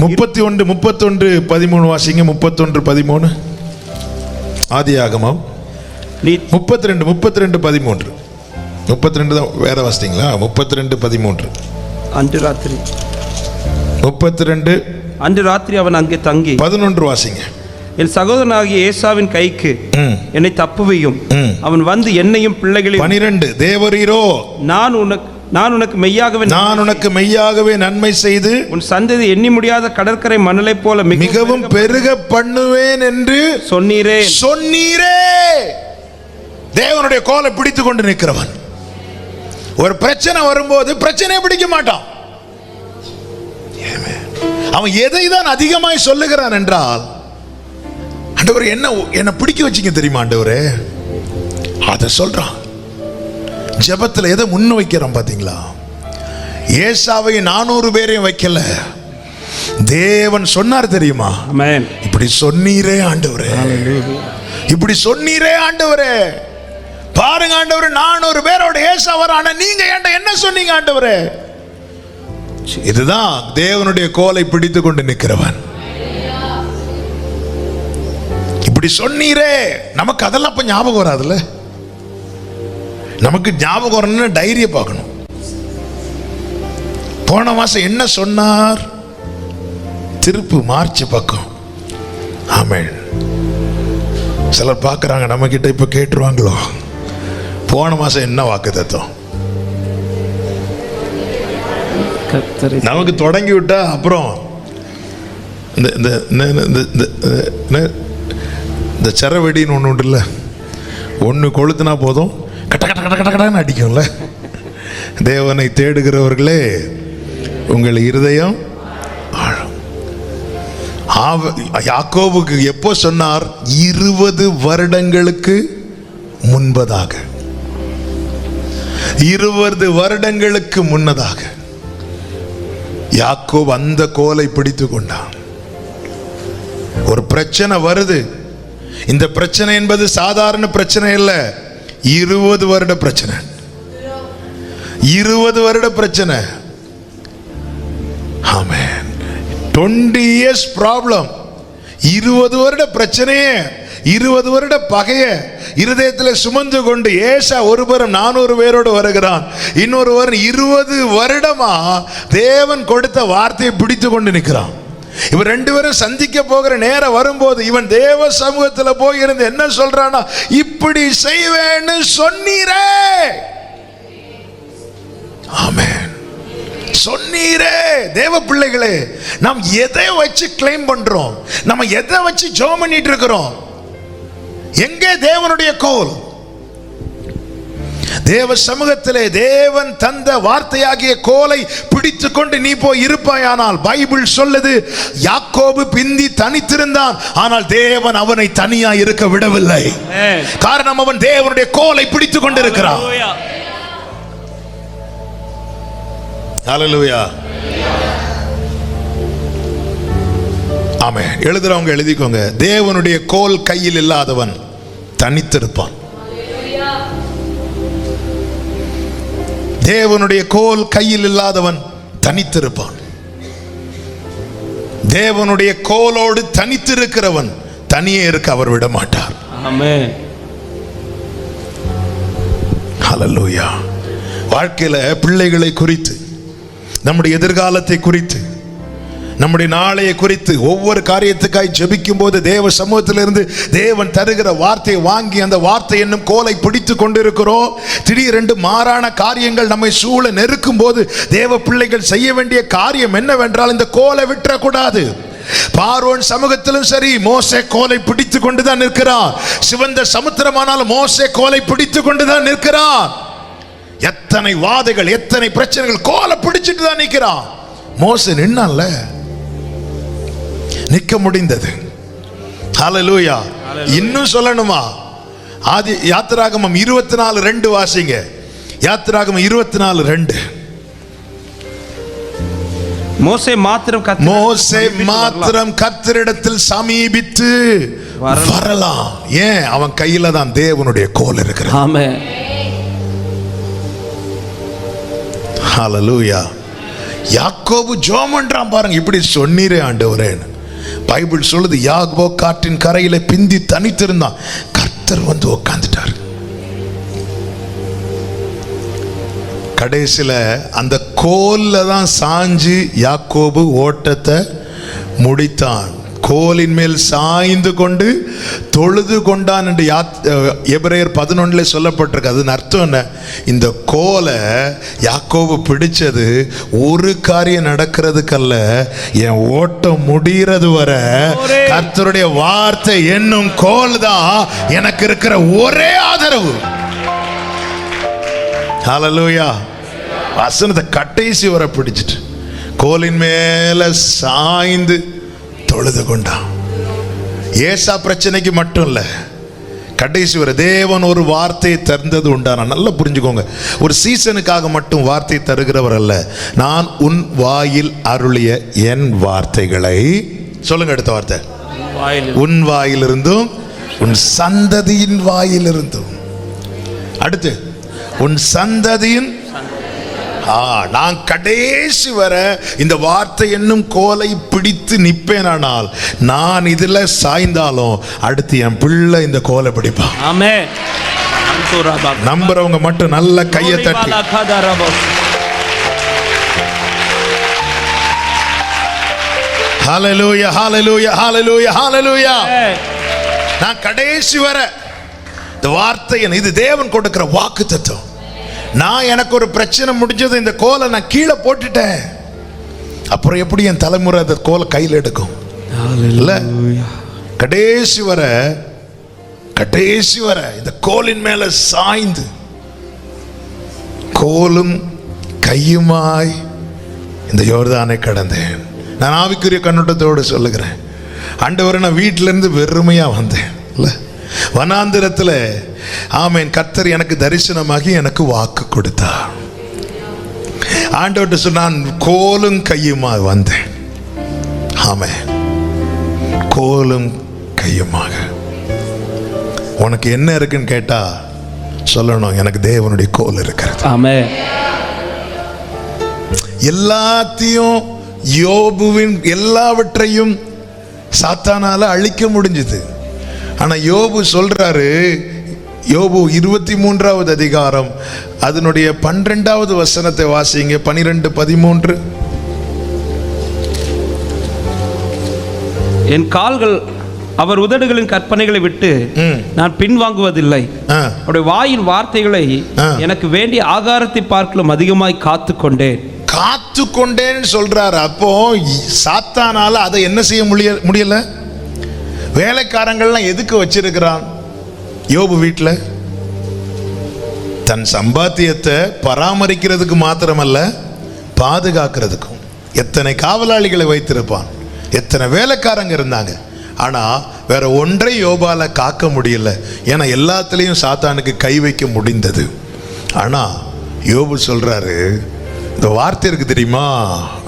S1: 31:13 வாசிங்க. 31:13 ஆதியாகமம் 32:13 32 தான் வேற வாசிட்டீங்களா? 32:13
S2: அன்று ராத்திரி
S1: 32
S2: அன்று ராத்திரி அவன் அங்கே தங்கி
S1: 11 வாசிங்க.
S2: என் சகோதரனாகிய ஏசாவின் கைக்கு என்னை தப்புவையும் அவன் வந்து என்னையும் பிள்ளைகளையும்
S1: 12 தேவரீரோ
S2: நான் உனக்கு மெய்யாகவே
S1: நன்மை செய்து
S2: உன் சந்ததி எண்ணி முடியாத கடற்கரை மணலை போல
S1: மிகவும் பெருக பண்ணுவேன் என்று சொன்னீரே. தேவனுடைய கோலை பிடித்து கொண்டு நிற்கிறவன் ஒரு பிரச்சனை வரும்போது பிரச்சனையை பிடிக்க மாட்டான். அவன் எதை தான் அதிகமாய் சொல்லுகிறான் என்றால், ஆண்டவர் என்ன பிடிக்க வச்சீங்க தெரியுமா ஆண்டவரே, அதை சொல்றான். ஜெபத்தில் எதை முன்ன வைக்கிறான் பாத்தீங்களா? ஏசாவை 400 பேரையும் வைக்கல, தேவன் சொன்னார் தெரியுமா? இப்படி சொன்னீரே ஆண்டவரே, இப்படி சொன்னீரே ஆண்டவரே. பாருங்க ஆண்டவரே, 400 பேரோட ஏசா வரான, நீங்க என்ன சொன்னீங்க ஆண்டவரே? இதுதான் தேவனுடைய கோலை பிடித்து கொண்டு நிற்கிறவன். இப்படி சொன்னீரே. நமக்கு அதெல்லாம் இப்ப ஞாபகம் வராதுல்ல. நமக்கு ஞாபகம் வரணும்னு டைரியை பார்க்கணும். போன மாசம் என்ன சொன்னார்? திருப்பு மார்ச் பக்கம். ஆமென். சிலர் பார்க்குறாங்க, நம்ம கிட்ட இப்ப கேட்டுருவாங்களோ போன மாசம் என்ன வாக்கு தத்துவம் நமக்கு தொடங்கி விட்டா அப்புறம் இந்த சரவெடின்னு ஒன்று உண்டு இல்லை, ஒன்று கொளுத்துனா போதும் கட்ட கட்ட கட்ட கட்டன்னு அடிக்கும்ல. தேவனை தேடுகிறவர்களே உங்கள் இருதயம் ஆழம். யாக்கோபுக்கு எப்போ சொன்னார்? 20 வருடங்களுக்கு முன்பதாக. 20 வருடங்களுக்கு முன்னதாக யாக்கோபு அந்த கோலை பிடித்து கொண்டான். ஒரு பிரச்சனை வருது. இந்த பிரச்சனை என்பது சாதாரண பிரச்சனை இல்லை, 20 வருட பிரச்சனை. 20 வருட பிரச்சனை. ஆமென். 20 years ப்ராப்ளம். 20 வருட பிரச்சனையே, 20 வருட பகைய இருதயத்தில் சுமந்து கொண்டு ஏசா ஒருபுறம் 400 பேரோடு வருகிறான், இன்னொருவர் 20 வருடமா தேவன் கொடுத்த வார்த்தையை பிடித்து கொண்டு நிற்கிறான். இவன் 2 பேரும் சந்திக்க போகிற நேரம் வரும்போது இவன் தேவ சமூகத்தில் போய் இருந்து என்ன சொல்றானா? இப்படி செய்வேன்னு சொன்னீரே. ஆமென். சொன்னீரே. தேவ பிள்ளைகளே, நாம் எதை வச்சு கிளைம் பண்றோம்? நம்ம எதை வச்சு ஜெபம் பண்ணிட்டு இருக்கிறோம்? எங்கே தேவனுடைய கோல்? தேவ சமூகத்திலே தேவன் தந்த வார்த்தையாகிய கோலை பிடித்து கொண்டு நீ போய் இருப்பாயானால், பைபிள் சொல்லுது, யாக்கோபு பிந்தி தனித்திருந்தான், ஆனால் தேவன் அவனை தனியா இருக்க விடவில்லை. காரணம், அவன் தேவனுடைய கோலை பிடித்து கொண்டிருக்கிறான். ஹல்லேலூயா. ஆமென். எழுதுறவங்க எழுதிக்கோங்க. தேவனுடைய கோல் கையில் இல்லாதவன் தனித்திருப்பான். தேவனுடைய கோல் கையில் இல்லாதவன் தனித்திருப்பான். தேவனுடைய கோலோடு தனித்திருக்கிறவன் தனியே இருக்க அவர் விட மாட்டார்.
S2: ஆமென்.
S1: ஹல்லேலூயா. வாழ்க்கையில பிள்ளைகளை குறித்து, நம்முடைய எதிர்காலத்தை குறித்து நம்முடைய நாளைய குறித்து ஒவ்வொரு காரியத்துக்காய் ஜெபிக்கும் போது தேவ சமூகத்திலிருந்து தேவன் தருகிற வார்த்தையை வாங்கி அந்த வார்த்தை என்னும் கோலை பிடித்து கொண்டிருக்கிறோம். திடீரென்று மாறான காரியங்கள் நம்மை சூழ நெருக்கும் போது தேவ பிள்ளைகள் செய்ய வேண்டிய காரியம் என்னவென்றால் இந்த கோலை விட்டுறக்கூடாது. பார்வோன் சமூகத்திலும் சரி, மோசே கோலை பிடித்து கொண்டுதான் நிற்கிறான். சிவந்த சமுத்திரமானாலும் மோசே கோலை பிடித்து கொண்டுதான் நிற்கிறான். எத்தனை வாதைகள், எத்தனை பிரச்சனைகள், கோலை பிடிச்சிட்டு தான் நிற்கிறான். மோசே நின்னான்ல, நிற்க முடிந்தது. ஹல்லேலூயா. இன்னும் சொல்லணுமா? ஆதி யாத்திராகமம் 24:2 வாசிங்க. யாத்திராகமம் 24:2.
S2: மோசே மாத்திரம் கர்த்தரிடத்தில் சமீபித்து வரலாம். ஏன்? அவன் கையில தான் தேவனுடைய கோல் இருக்கிறது. ஆமென்.
S1: ஹல்லேலூயா. யாக்கோபு ஜெபம் பண்றான் பாருங்க. இப்படி சொன்னீரே ஆண்டவரே. பைபிள் சொல்லுது, யாக்கோபு காற்றின் கரையில பிந்தி தனித்திருந்தான், கர்த்தர் வந்து உட்கார்ந்துட்டார். கடைசியில அந்த கோல்ல தான் சாஞ்சி யாக்கோபு ஓட்டத்தை முடித்தான். கோலின் மேல் சாய்ந்து கொண்டு தொழுது கொண்டான் என்று எபிரேயர் 11 சொல்லப்பட்டிருக்கு. அதன் அர்த்தம் என்ன? இந்த கோலை யாக்கோபு பிடிச்சது ஒரு காரியம் நடக்கிறதுக்கல்ல, என் ஓட்டம் முடிகிறது வரை கர்த்தருடைய வார்த்தை என்னும் கோல் தான் எனக்கு இருக்கிற ஒரே ஆதரவு. ஹல்லேலூயா. வசனத்தை கடைசி வரை பிடிச்சிட்டு கோலின் மேல சாய்ந்து தொழுது கொண்டான். ஏசா பிரச்சனைக்கு மட்டும் இல்ல, கடைசி வரை தேவன் ஒரு வார்த்தையை தந்தது உண்டான. நல்லா புரிஞ்சுக்கோங்க, ஒரு சீசனுக்காக மட்டும் வார்த்தை தருகிறவர் அல்ல. நான் உன் வாயில் அருளிய என் வார்த்தைகளை, சொல்லுங்க அடுத்த வார்த்தை, உன் வாயிலிருந்தும் உன் சந்ததியின் வாயிலிருந்தும். அடுத்து உன் சந்ததியின், நான் கடைசி வர இந்த வார்த்தை என்னும் கோலை பிடித்து நிற்பேனானால், நான் இதுல சாய்ந்தாலும் அடுத்து என் பிள்ளை இந்த கோலை பிடிப்பான்.
S2: ஆமென்.
S1: நம்புறவங்க மட்டும் நல்ல கையை தட்டி ஹல்லேலூயா, ஹல்லேலூயா, ஹல்லேலூயா, ஹல்லேலூயா. நான் கடைசி வர இந்த வார்த்தை, இது தேவன் கொடுக்கிற வாக்குத்தத்தம். நான் எனக்கு ஒரு பிரச்சனை முடிஞ்சது, இந்த கோலை நான் கீழே போட்டுட்டேன், அப்புறம் எப்படி என் தலைமுறை அந்த கோலை கையில் எடுக்கும்? இல்ல, கடைசி வர இந்த கோலின் மேல சாய்ந்து கோலும் கையுமாய் இந்த யோர்தானை கடந்தேன். நான் ஆவிக்குரிய கண்ணோட்டத்தோடு சொல்லுகிறேன், ஆண்டவரே, நான் வீட்டிலிருந்து வெறுமையா வந்தேன் இல்ல, வனாந்திரத்தில் ஆமென், கர்த்தர் எனக்கு தரிசனமாகி எனக்கு வாக்கு கொடுத்தார். ஆண்டவர்கிட்ட சொன்னான், கோலும் கையுமாக வந்தேன். ஆமென், கோலும் கையுமாக. உனக்கு என்ன இருக்குன்னு கேட்டா சொல்லணும், எனக்கு தேவனுடைய கோல் இருக்கிறது.
S2: ஆமென்.
S1: எல்லாத்தையும், யோபுவின் எல்லாவற்றையும் சாத்தானால அழிக்க முடிஞ்சது. ஆனா யோபு சொல்றாரு, யோபு 23வது அதிகாரம் அதனுடைய 12வது வசனத்தை வாசிங்க. 12-13.
S2: என் கால்கள் அவர் உதடுகளின் கற்பனைகளை விட்டு நான் பின்வாங்குவதில்லை. அவருடைய வாயின் வார்த்தைகளை எனக்கு வேண்டிய ஆகாரத்தை பார்க்கலும் அதிகமாய் காத்து கொண்டேன் சொல்றாரு. அப்போ சாத்தானால அதை என்ன செய்ய முடியல? வேலைக்காரங்கள்லாம் எதுக்கு வச்சிருக்கிறான் யோபு வீட்டில்? தன் சம்பாத்தியத்தை பராமரிக்கிறதுக்கு மாத்திரமல்ல, பாதுகாக்கிறதுக்கும். எத்தனை காவலாளிகளை வைத்திருப்பான், எத்தனை வேலைக்காரங்க இருந்தாங்க. ஆனா வேற ஒன்றை யோபால காக்க முடியல. ஏன்னா எல்லாத்துலேயும் சாத்தானுக்கு கை வைக்க முடிந்தது. ஆனா யோபு சொல்றாரு, இந்த வார்த்தை இருக்கு தெரியுமா,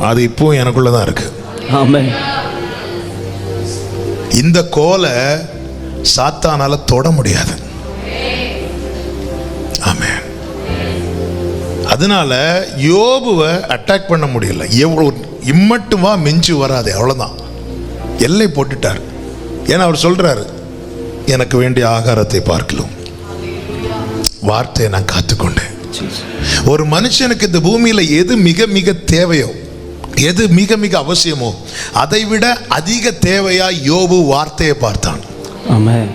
S2: அது இப்போ எனக்குள்ளதான் இருக்கு. ஆமென்.
S1: இந்த கோலை சாத்தானால தொட முடியாது. ஆமென். அதனால யோபுவை அட்டாக் பண்ண முடியல. எவ்வளவு இம்மட்டுமா மிஞ்சு வராது, அவ்வளவுதான். எல்லை போட்டுட்டார். ஏன்னா அவர் சொல்றாரு, எனக்கு வேண்டிய ஆகாரத்தை பார்க்கலாம், வார்த்தையை நான் காத்துக்கொண்டேன். ஒரு மனுஷனுக்கு இந்த பூமியில எது மிக மிக தேவையோ, எது மிக மிக அவசியமோ அதை விட அதிக தேவையா யோபு வார்த்தையை பார்த்தான்.
S3: ஆமென்.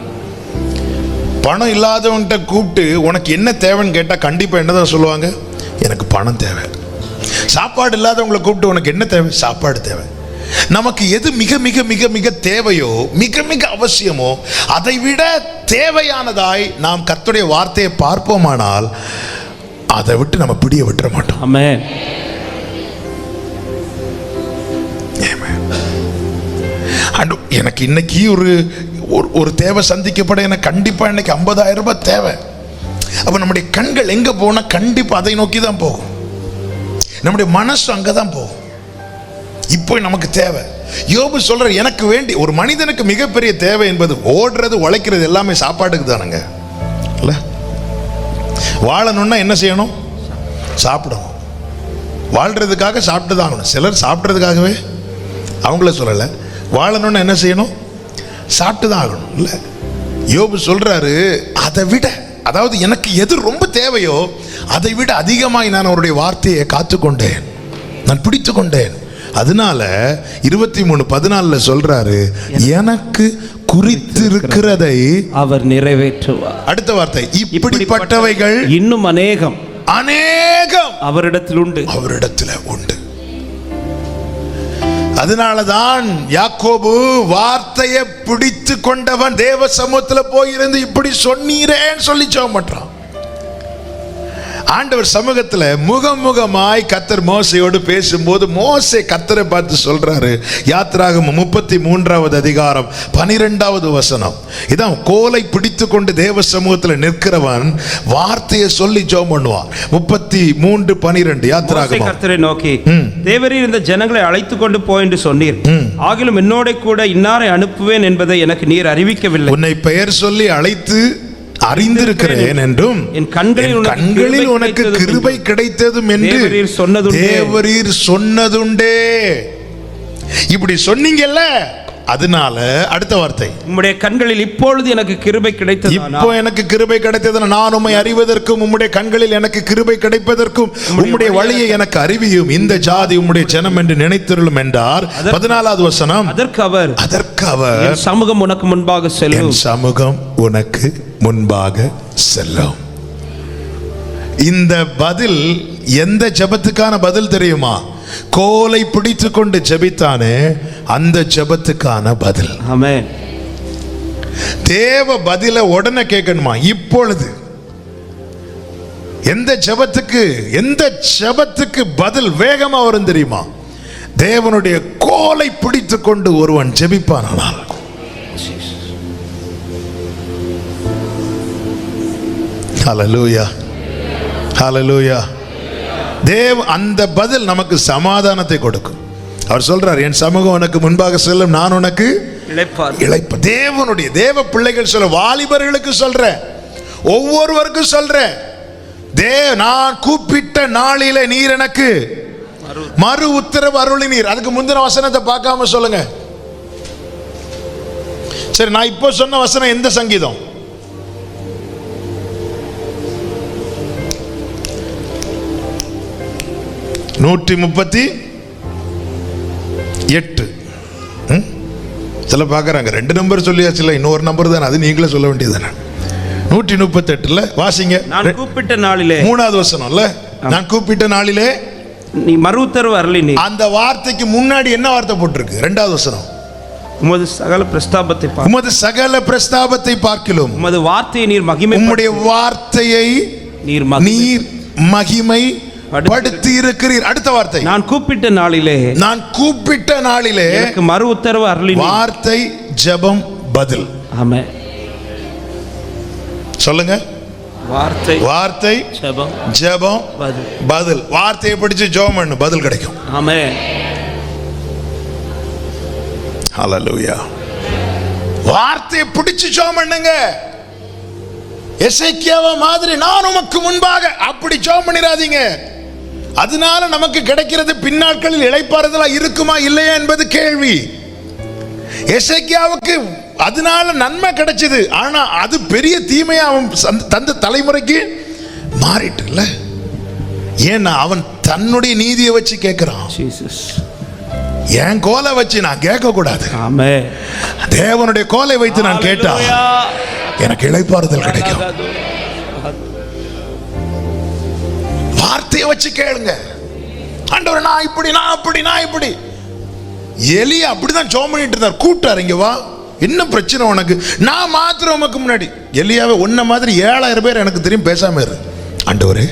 S1: பணம் இல்லாதவன்கிட்ட கூப்பிட்டு உனக்கு என்ன தேவைன்னு கேட்டா கண்டிப்பா என்னதான் சொல்லுவாங்க? எனக்கு பணம் தேவை. சாப்பாடு இல்லாதவங்களை கூப்பிட்டு உனக்கு என்ன தேவை? சாப்பாடு தேவை. நமக்கு எது மிக மிக மிக மிக தேவையோ, மிக மிக அவசியமோ, அதை விட தேவையானதாய் நாம் கர்த்தருடைய வார்த்தையை பார்ப்போமானால் அதை விட்டு நம்ம பிடிய விட்டுற மாட்டோம்.
S3: ஆமென்.
S1: எனக்கு இன்னைக்கு ஒரு தேவை சந்திக்கப்பட எனக்கு கண்டிப்பா இன்னைக்கு 50,000 ரூபாய் தேவை. அப்ப நம்முடைய கண்கள் எங்க போனா கண்டிப்பா அதை நோக்கி தான் போகும். நம்முடைய மனசு அங்கதான் போகும். இப்போ நமக்கு தேவை. யோபு சொல்ற எனக்கு வேண்டி ஒரு மனிதனுக்கு மிகப்பெரிய தேவை என்பது ஓடுறது உழைக்கிறது எல்லாமே சாப்பாட்டுக்கு தானுங்க. இல்ல, வாழணும்னா என்ன செய்யணும்? சாப்பிடணும். வாழ்றதுக்காக சாப்பிட்டு தான் ஆகணும். சிலர் சாப்பிட்றதுக்காகவே, அவங்கள சொல்லலை, வாழணும்னா என்ன செய்யணும்? சாப்பிட்டு தான் ஆகணும். இல்லை, யோபு சொல்றாரு அதை விட, அதாவது எனக்கு எது ரொம்ப தேவையோ அதை விட அதிகமாய் நான் அவருடைய வார்த்தையை காத்துக்கொண்டேன், நான் பிடித்து கொண்டேன். அதனால 23:14 சொல்றாரு, எனக்கு குறித்திருக்கிறதை
S3: அவர் நிறைவேற்றுவார்.
S1: அடுத்த வார்த்தை, இப்படிப்பட்டவைகள்
S3: இன்னும் அநேகம் அவரிடத்தில் உண்டு.
S1: அவரிடத்தில் உண்டு. அதனாலதான் யாக்கோபு வார்த்தையை பிடித்து கொண்டவன் தேவ சமூகத்தில் போயிருந்து இப்படி சொன்னீரேன்னு சொல்லி ஜெபம் பண்றான். ஆண்டவர் சமூகத்தில் முகமுகமாய் கர்த்தர் மோசையோடு பேசும்போது மோசே கர்த்தரை பார்த்து சொல்றாரு, யாத்திராகமம் 33வது அதிகாரம் 12வது வசனம். இதான் கோலை பிடித்து கொண்டு தேவ சமூகத்தில் நிற்கிறவன் வார்த்தையை சொல்லி ஜெபம் பண்ணுவான். 33:12 யாத்திராகமம்.
S3: கர்த்தரை நோக்கி, தேவரீர் இந்த ஜனங்களை அழைத்து கொண்டு போ என்று சொன்னீர், ஆகிலும் என்னோட கூட இன்னாரை அனுப்புவேன் என்பதை எனக்கு நீர் அறிவிக்கவில்லை.
S1: உன்னை பெயர் சொல்லி அழைத்து அறிந்திருக்கிறேன் என்றும்
S3: என் கண்களில்
S1: உனக்கு கிருபை கிடைத்ததும் என்று தேவரீர் சொன்னதுண்டே. இப்படி சொன்னீங்கல்ல, அதனால அடுத்த வார்த்தை,
S3: உம்முடைய கண்களில் இப்பொழுது எனக்கு கிருபை கிடைத்தது.
S1: இப்போ எனக்கு கிருபை கிடைத்தது, நான் உம்மை அறிவதற்கும் உம்முடைய கண்களில் எனக்கு கிருபை கிடைப்பதற்கும் உம்முடைய வழியை எனக்கு அறிவியும், இந்த ஜாதி உம்முடைய ஜனம் என்று நினைத்திருளும் என்றார். 14வது வசனம்.
S3: அதற்கு அவர் என் சமூகம் உனக்கு முன்பாக செல்லும்.
S1: என் சமூகம் உனக்கு முன்பாக செல்லும். இந்த பதில் எந்த ஜெபத்துக்கான பதில் தெரியுமா? கோலை பிடித்து கொண்டு ஜெபித்தானே அந்த ஜெபத்துக்கான பதில்.
S3: ஆமென்.
S1: தேவ பதில உடனே கேட்கணுமா? இப்பொழுது எந்த ஜெபத்துக்கு பதில் வேகமா வரும் தெரியுமா? தேவனுடைய கோலை பிடித்து கொண்டு ஒருவன் ஜெபிப்பானால். ஹல்லேலூயா, ஹல்லேலூயா. அந்த பதில் நமக்கு சமாதானத்தை கொடுக்கும். அவர் சொல்றார், என் சமூகம் உனக்கு முன்பாக செல்லும், நான் உனக்கு இளைப்ப. தேவ பிள்ளைகள் சொல்ற, வாலிபர்களுக்கு சொல்ற, ஒவ்வொருவருக்கும் சொல்ற, நான் கூப்பிட்ட நாளிலே நீர் எனக்கு மறு உத்தரவு அருளினீர். அதுக்கு முந்தின வசனத்தை பார்க்காம சொல்லுங்க. சரி, நான் இப்போ சொன்ன வசனம் எந்த சங்கீதம்? 138. சில பார்க்குறாங்க 2 நம்பர் சொல்லியாச்சுல, இன்னொரு நம்பர் தானே, அது நீங்களே சொல்ல வேண்டியது தானே. 138 வாசிங்க.
S3: நான் கூப்பிட்ட நாளிலே,
S1: 3வது வசனம்ல, நான் கூப்பிட்ட நாளிலே
S3: நீ மறு உத்தரவு அருளினீர்.
S1: அந்த வார்த்தைக்கு முன்னாடி என்ன வார்த்தை போட்டிருக்கு? 2வது வசனம்,
S3: உமது சகல பிரஸ்தாபத்தை பார்க்கிலும்
S1: உமது வார்த்தையை நீர் மகிமை, உம்முடைய வார்த்தையை நீர் மகிமை படுத்தி இருக்கிறீர். அடுத்த வார்த்தை, நான் கூப்பிட்ட நாளிலே
S3: எனக்கு மறு உத்தரவு அருளினீர்.
S1: வார்த்தை, ஜெபம், பதில்.
S3: ஆமென்.
S1: சொல்லுங்க. வார்த்தை, ஜெபம், பதில். வார்த்தையை படிச்சு ஜெபம் பண்ணு, பதில் கிடைக்கும்.
S3: ஆமென்.
S1: ஹல்லேலூயா. வார்த்தையை பிடிச்சு ஜெபம் பண்ணுங்க. எசேக்கியாவை மாதிரி நான் உமக்கு முன்பாக அப்படி ஜெபம் பண்ணிராதீங்க. அதனால நமக்கு கிடைக்கிறது பின்னாட்களில் இளைப்பாறுதலா இருக்குமா இல்லையா என்பது கேள்வி. எசேக்கியாவுக்கு அதனால நன்மை கிடைச்சது, ஆனா அது பெரிய தீமையா அவன் தந்த தலைமுறைக்கு மாறிட்டு இல்ல. ஏன்னா அவன் தன்னுடைய நீதியை வச்சு கேட்கிறான்.
S2: என் கோலை வச்சு நான் கேட்க கூடாது.
S3: ஆமென்.
S2: தேவனுடைய கோலை வைத்து நான் கேட்டா எனக்கு இளைப்பாறுதல் கிடைக்கும். வார்த்தையை வச்சு கேளுங்க. ஆண்டவரே நான் இப்படி, நான் அப்படி, நான் இப்படி. எலியா அப்படிதான் ஜெபம் பண்ணிட்டு இருந்தார். கூட்டார், இங்க வா, என்ன பிரச்சனை உனக்கு? நான் மாத்திரம் உமக்கு முன்னாடி. எலியாவே உன்ன மாதிரி 7000 பேர் எனக்கு தெரியும், பேசாம இரு. ஆண்டவரே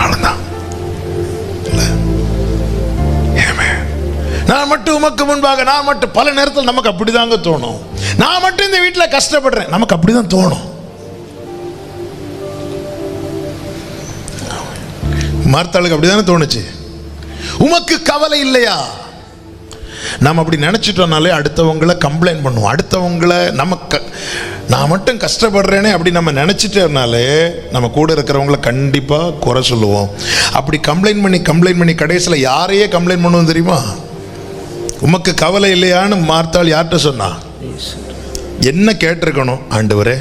S2: அவ்வளவுதான். நான் மட்டும் உமக்கு முன்பாக, நான் மட்டும். பல நேரத்தில் நமக்கு அப்படிதாங்க தோணும். நான் மட்டும் இந்த வீட்டில் கஷ்டப்படுறேன், நமக்கு அப்படிதான் தோணும். மார்த்தாளுக்கு அப்படிதானே தோணுச்சு. உமக்கு கவலை இல்லையா? நம்ம அப்படி நினைச்சிட்டோம்னாலே அடுத்தவங்களை கம்ப்ளைண்ட் பண்ணுவோம். அடுத்தவங்களை நமக்கு நான் மட்டும் கஷ்டப்படுறேனே அப்படி நம்ம நினைச்சிட்டோம்னாலே நம்ம கூட இருக்கிறவங்களை கண்டிப்பா குறை சொல்லுவோம். அப்படி கம்ப்ளைண்ட் பண்ணி கடைசியில் யாரையே கம்ப்ளைண்ட் பண்ணுவோம் தெரியுமா? உமக்கு கவலை இல்லையான்னு மார்த்தாள் யார்கிட்ட சொன்னா? என்ன கேட்டிருக்கணும்? ஆண்டவரே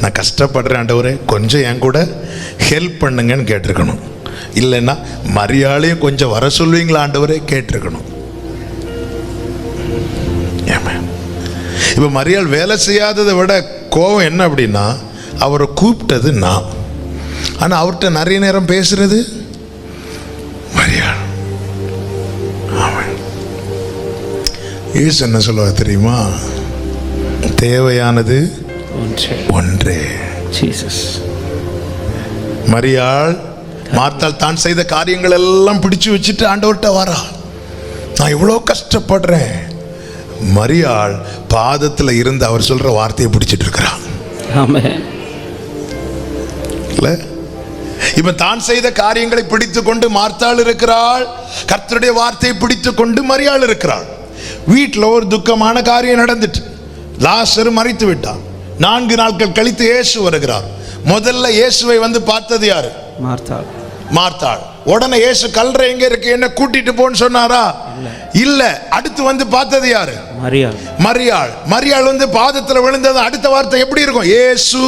S2: நான் கஷ்டப்படுறேன், ஆண்டவரே கொஞ்சம் என் கூட ஹெல்ப் பண்ணுங்கன்னு கேட்டிருக்கணும். இல்லைன்னா மரியாதையும் கொஞ்சம் வர சொல்வீங்களா ஆண்டவரே கேட்டிருக்கணும். இப்ப மரியாள் வேலை செய்யாததை விட கோபம் என்ன அப்படின்னா, அவரை கூப்பிட்டது நான், ஆனா அவர்கிட்ட நிறைய நேரம் பேசுறது மரியாள். இயேசு என்ன சொல்லுவார் தெரியுமா? தேவையானது ஒன்றே. மரியாள் மார்த்தாள் தான் செய்த காரியங்கள் எல்லாம் பிடிச்சு வச்சுட்டு ஆண்டவர்கிட்ட வரா. நான் இவ்வளோ கஷ்டப்படுறேன். மரியாள் பாதத்தில் இருந்து அவர் சொல்ற வார்த்தையை பிடிச்சிட்டு இருக்கிறான். இல்ல, இப்ப தான் செய்த காரியங்களை பிடித்துக் கொண்டு மார்த்தாள் இருக்கிறாள், கர்த்தருடைய வார்த்தையை பிடித்துக் கொண்டு மரியாள் இருக்கிறாள். வீட்டில் ஒரு துக்கமான காரியம் நடந்துட்டு, லாசரு மரித்து விட்டான். 4 நாட்கள் கழித்து இயேசு வருகிறார். முதல்ல இயேசுவை வந்து பார்த்தது யாரு? மார்த்தாள். உடனே இயேசு கல்ற எங்க இருக்கு, என்ன கூட்டிட்டு போன்னு சொன்னாரா? இல்ல. அடுத்து வந்து பார்த்தது யாரு? மரியாள் வந்து பாதத்துல விழுந்தது. அடுத்த வார்த்தை எப்படி இருக்கும்? இயேசு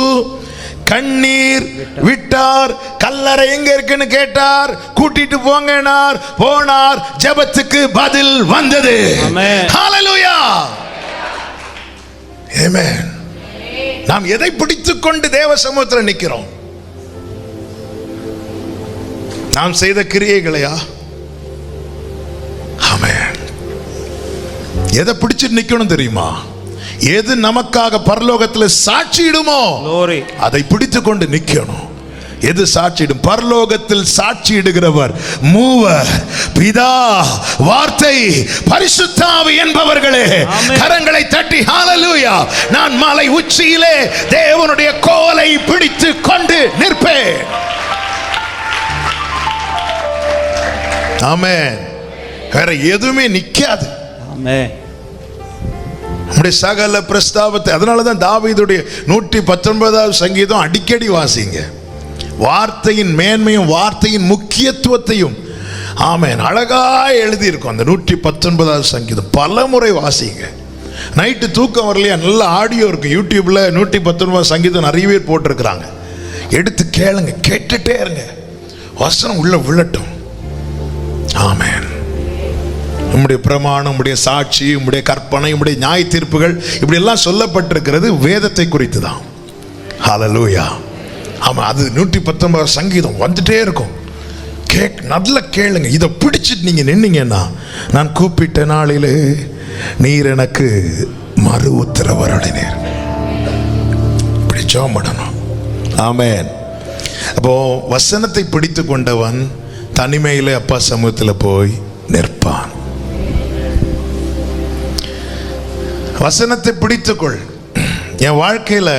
S2: கண்ணீர் விட்டார், கல்லறை எங்க இருக்குன்னு கேட்டார், கூட்டிட்டு போங்கனார், போனார், ஜெபத்துக்கு பதில் வந்தது. ஹல்லேலூயா, ஆமென். நாம் எதை பிடித்துக் கொண்டு தேவ சமூகத்தில் நிற்கிறோம்? நாம் செய்த கிரியைகளையா? ஆமென். எதை பிடிச்சிட்டு நிக்கணும் தெரியுமா? எது நமக்காக பரலோகத்தில் சாட்சியிடுமோ அதை பிடித்துக் கொண்டு நிக்கணும். எது சாட்சியிடும்? பரலோகத்தில் சாட்சியிடுகிறவர் மூவர், பிதா, வார்த்தை, பரிசுத்த ஆவி என்பவர்களே. கரங்களை தட்டி ஹல்லேலூயா. நான் மலை உச்சியிலே தேவனுடைய கோலை பிடித்து கொண்டு நிற்பேன். ஆமென். வேற எதுவுமே நிக்காது. ஆமென். நம்முடைய சகல பிரஸ்தாபத்தை, அதனாலதான் தாவீதுடைய 119வது சங்கீதம் அடிக்கடி வாசிங்க. வார்த்தையின் மேன்மையும் வார்த்தையின் முக்கியத்துவத்தையும் ஆமென் அழகா எழுதியிருக்கும் அந்த 119வது சங்கீதம். பல முறை வாசிங்க. நைட்டு தூக்கம் வரலையா, நல்ல ஆடியோ இருக்கு யூடியூப்ல. 119வது சங்கீதம் நிறைய பேர் போட்டிருக்கிறாங்க. எடுத்து கேளுங்க, கேட்டுட்டே இருங்க, வசனம் உள்ள விழட்டும். ஆமென். உம்முடைய பிரமாணம், உம்முடைய சாட்சி, உம்முடைய கற்பனை, உம்முடைய நியாய தீர்ப்புகள் இப்படி எல்லாம் சொல்லப்பட்டிருக்கிறது வேதத்தை குறித்து தான். ஹல்லேலூயா. ஆமா, அது 119 சங்கீதம் வந்துட்டே இருக்கும். நல்லா கேளுங்க. இதை பிடிச்சிட்டு நீங்க நின்னீங்கன்னா, நான் கூப்பிட்ட நாளிலே நீர் எனக்கு மறு உத்தரவு அருளினீர். இப்படி ஜெபம் பண்ணணும். ஆமென். அப்போ வசனத்தை பிடித்து கொண்டவன் தனிமையிலே அப்பா சமூகத்தில் போய் நிற்பான். வசனத்தை பிடித்துக்கொள். என் வாழ்க்கையில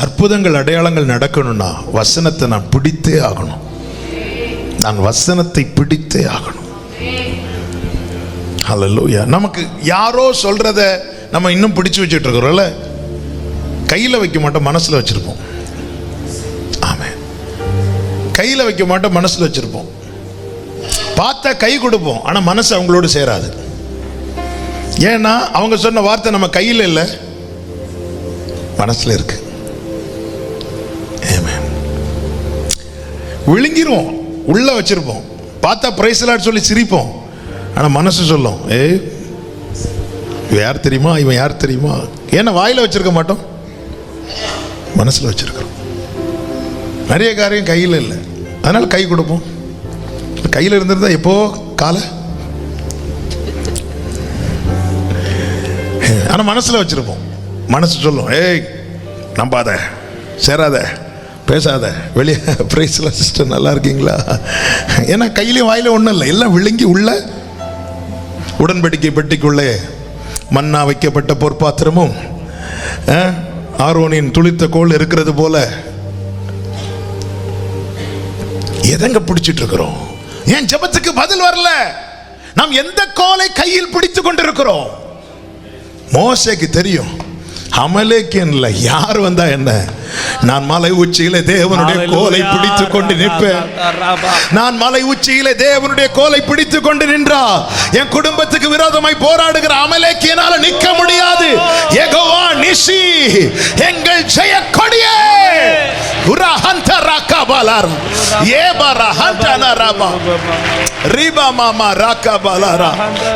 S2: அற்புதங்கள் அடையாளங்கள் நடக்கணும்னா வசனத்தை நான் பிடித்தே ஆகணும். நான் வசனத்தை பிடித்தே ஆகணும். ஹல்லேலூயா. நமக்கு யாரோ சொல்றத நம்ம இன்னும் பிடிச்சு வச்சுட்டு இருக்கிறோம்ல. கையில வைக்க மாட்டோம், மனசுல வச்சிருப்போம். ஆமென். கையில வைக்க மாட்டோம், மனசுல வச்சிருப்போம். பார்த்தா கை கொடுப்போம், ஆனா மனசு அவங்களோடு சேராது. ஏன்னா அவங்க சொன்ன வார்த்தை நம்ம கையில் இல்லை, மனசுல இருக்கு. விழுங்கிருவோம், உள்ள வச்சிருப்போம்,
S1: பார்த்தா பிரைஸ்லாட் சொல்லி சிரிப்போம், ஆனால் மனசு சொல்லும், ஏய் இவன் யார் தெரியுமா, இவன் யார் தெரியுமா. ஏன்னா வாயில வச்சிருக்க மாட்டோம், மனசுல வச்சிருக்கிறோம். நிறைய காரியம் கையில் இல்லை, அதனால கை கொடுப்போம். கையில் இருந்திருந்தா எப்போ காலை, ஆனால் மனசில் வச்சிருப்போம். மனசு சொல்லும், ஏய் நம்பாத, சேராத, பேசாத, வெளியே. பிரைஸ்ல சிஸ்டர் நல்லா இருக்கீங்களா? ஏன்னா கையிலையும் வாயில ஒன்றும் இல்லை, எல்லாம் விழுங்கி உள்ள உடன்படிக்கை பெட்டிக்குள்ளே மன்னா வைக்கப்பட்ட பொற்பாத்திரமும் ஆரோனின் துளித்த கோல் இருக்கிறது போல எதங்க பிடிச்சிட்டு இருக்கிறோம்? ஏன் ஜெபத்துக்கு பதில் வரல? நாம் எந்த கோலை கையில் பிடித்து கொண்டிருக்கிறோம்? மோசேக்கு தெரியும், அமலேக்கியன்ல யார் வந்தா என்ன, நான் மலை உச்சியிலே தேவனுடைய கோலை பிடித்துக் கொண்டு நிற்பேன். நான் மலை உச்சியிலே தேவனுடைய கோலை பிடித்துக் கொண்டு நின்றா என் குடும்பத்துக்கு விரோதமாய் போராடுகிற அமலேக்கியனால நிற்க முடியாது. யெகோவா நிசி, எங்கள் ஜெய கொடியே.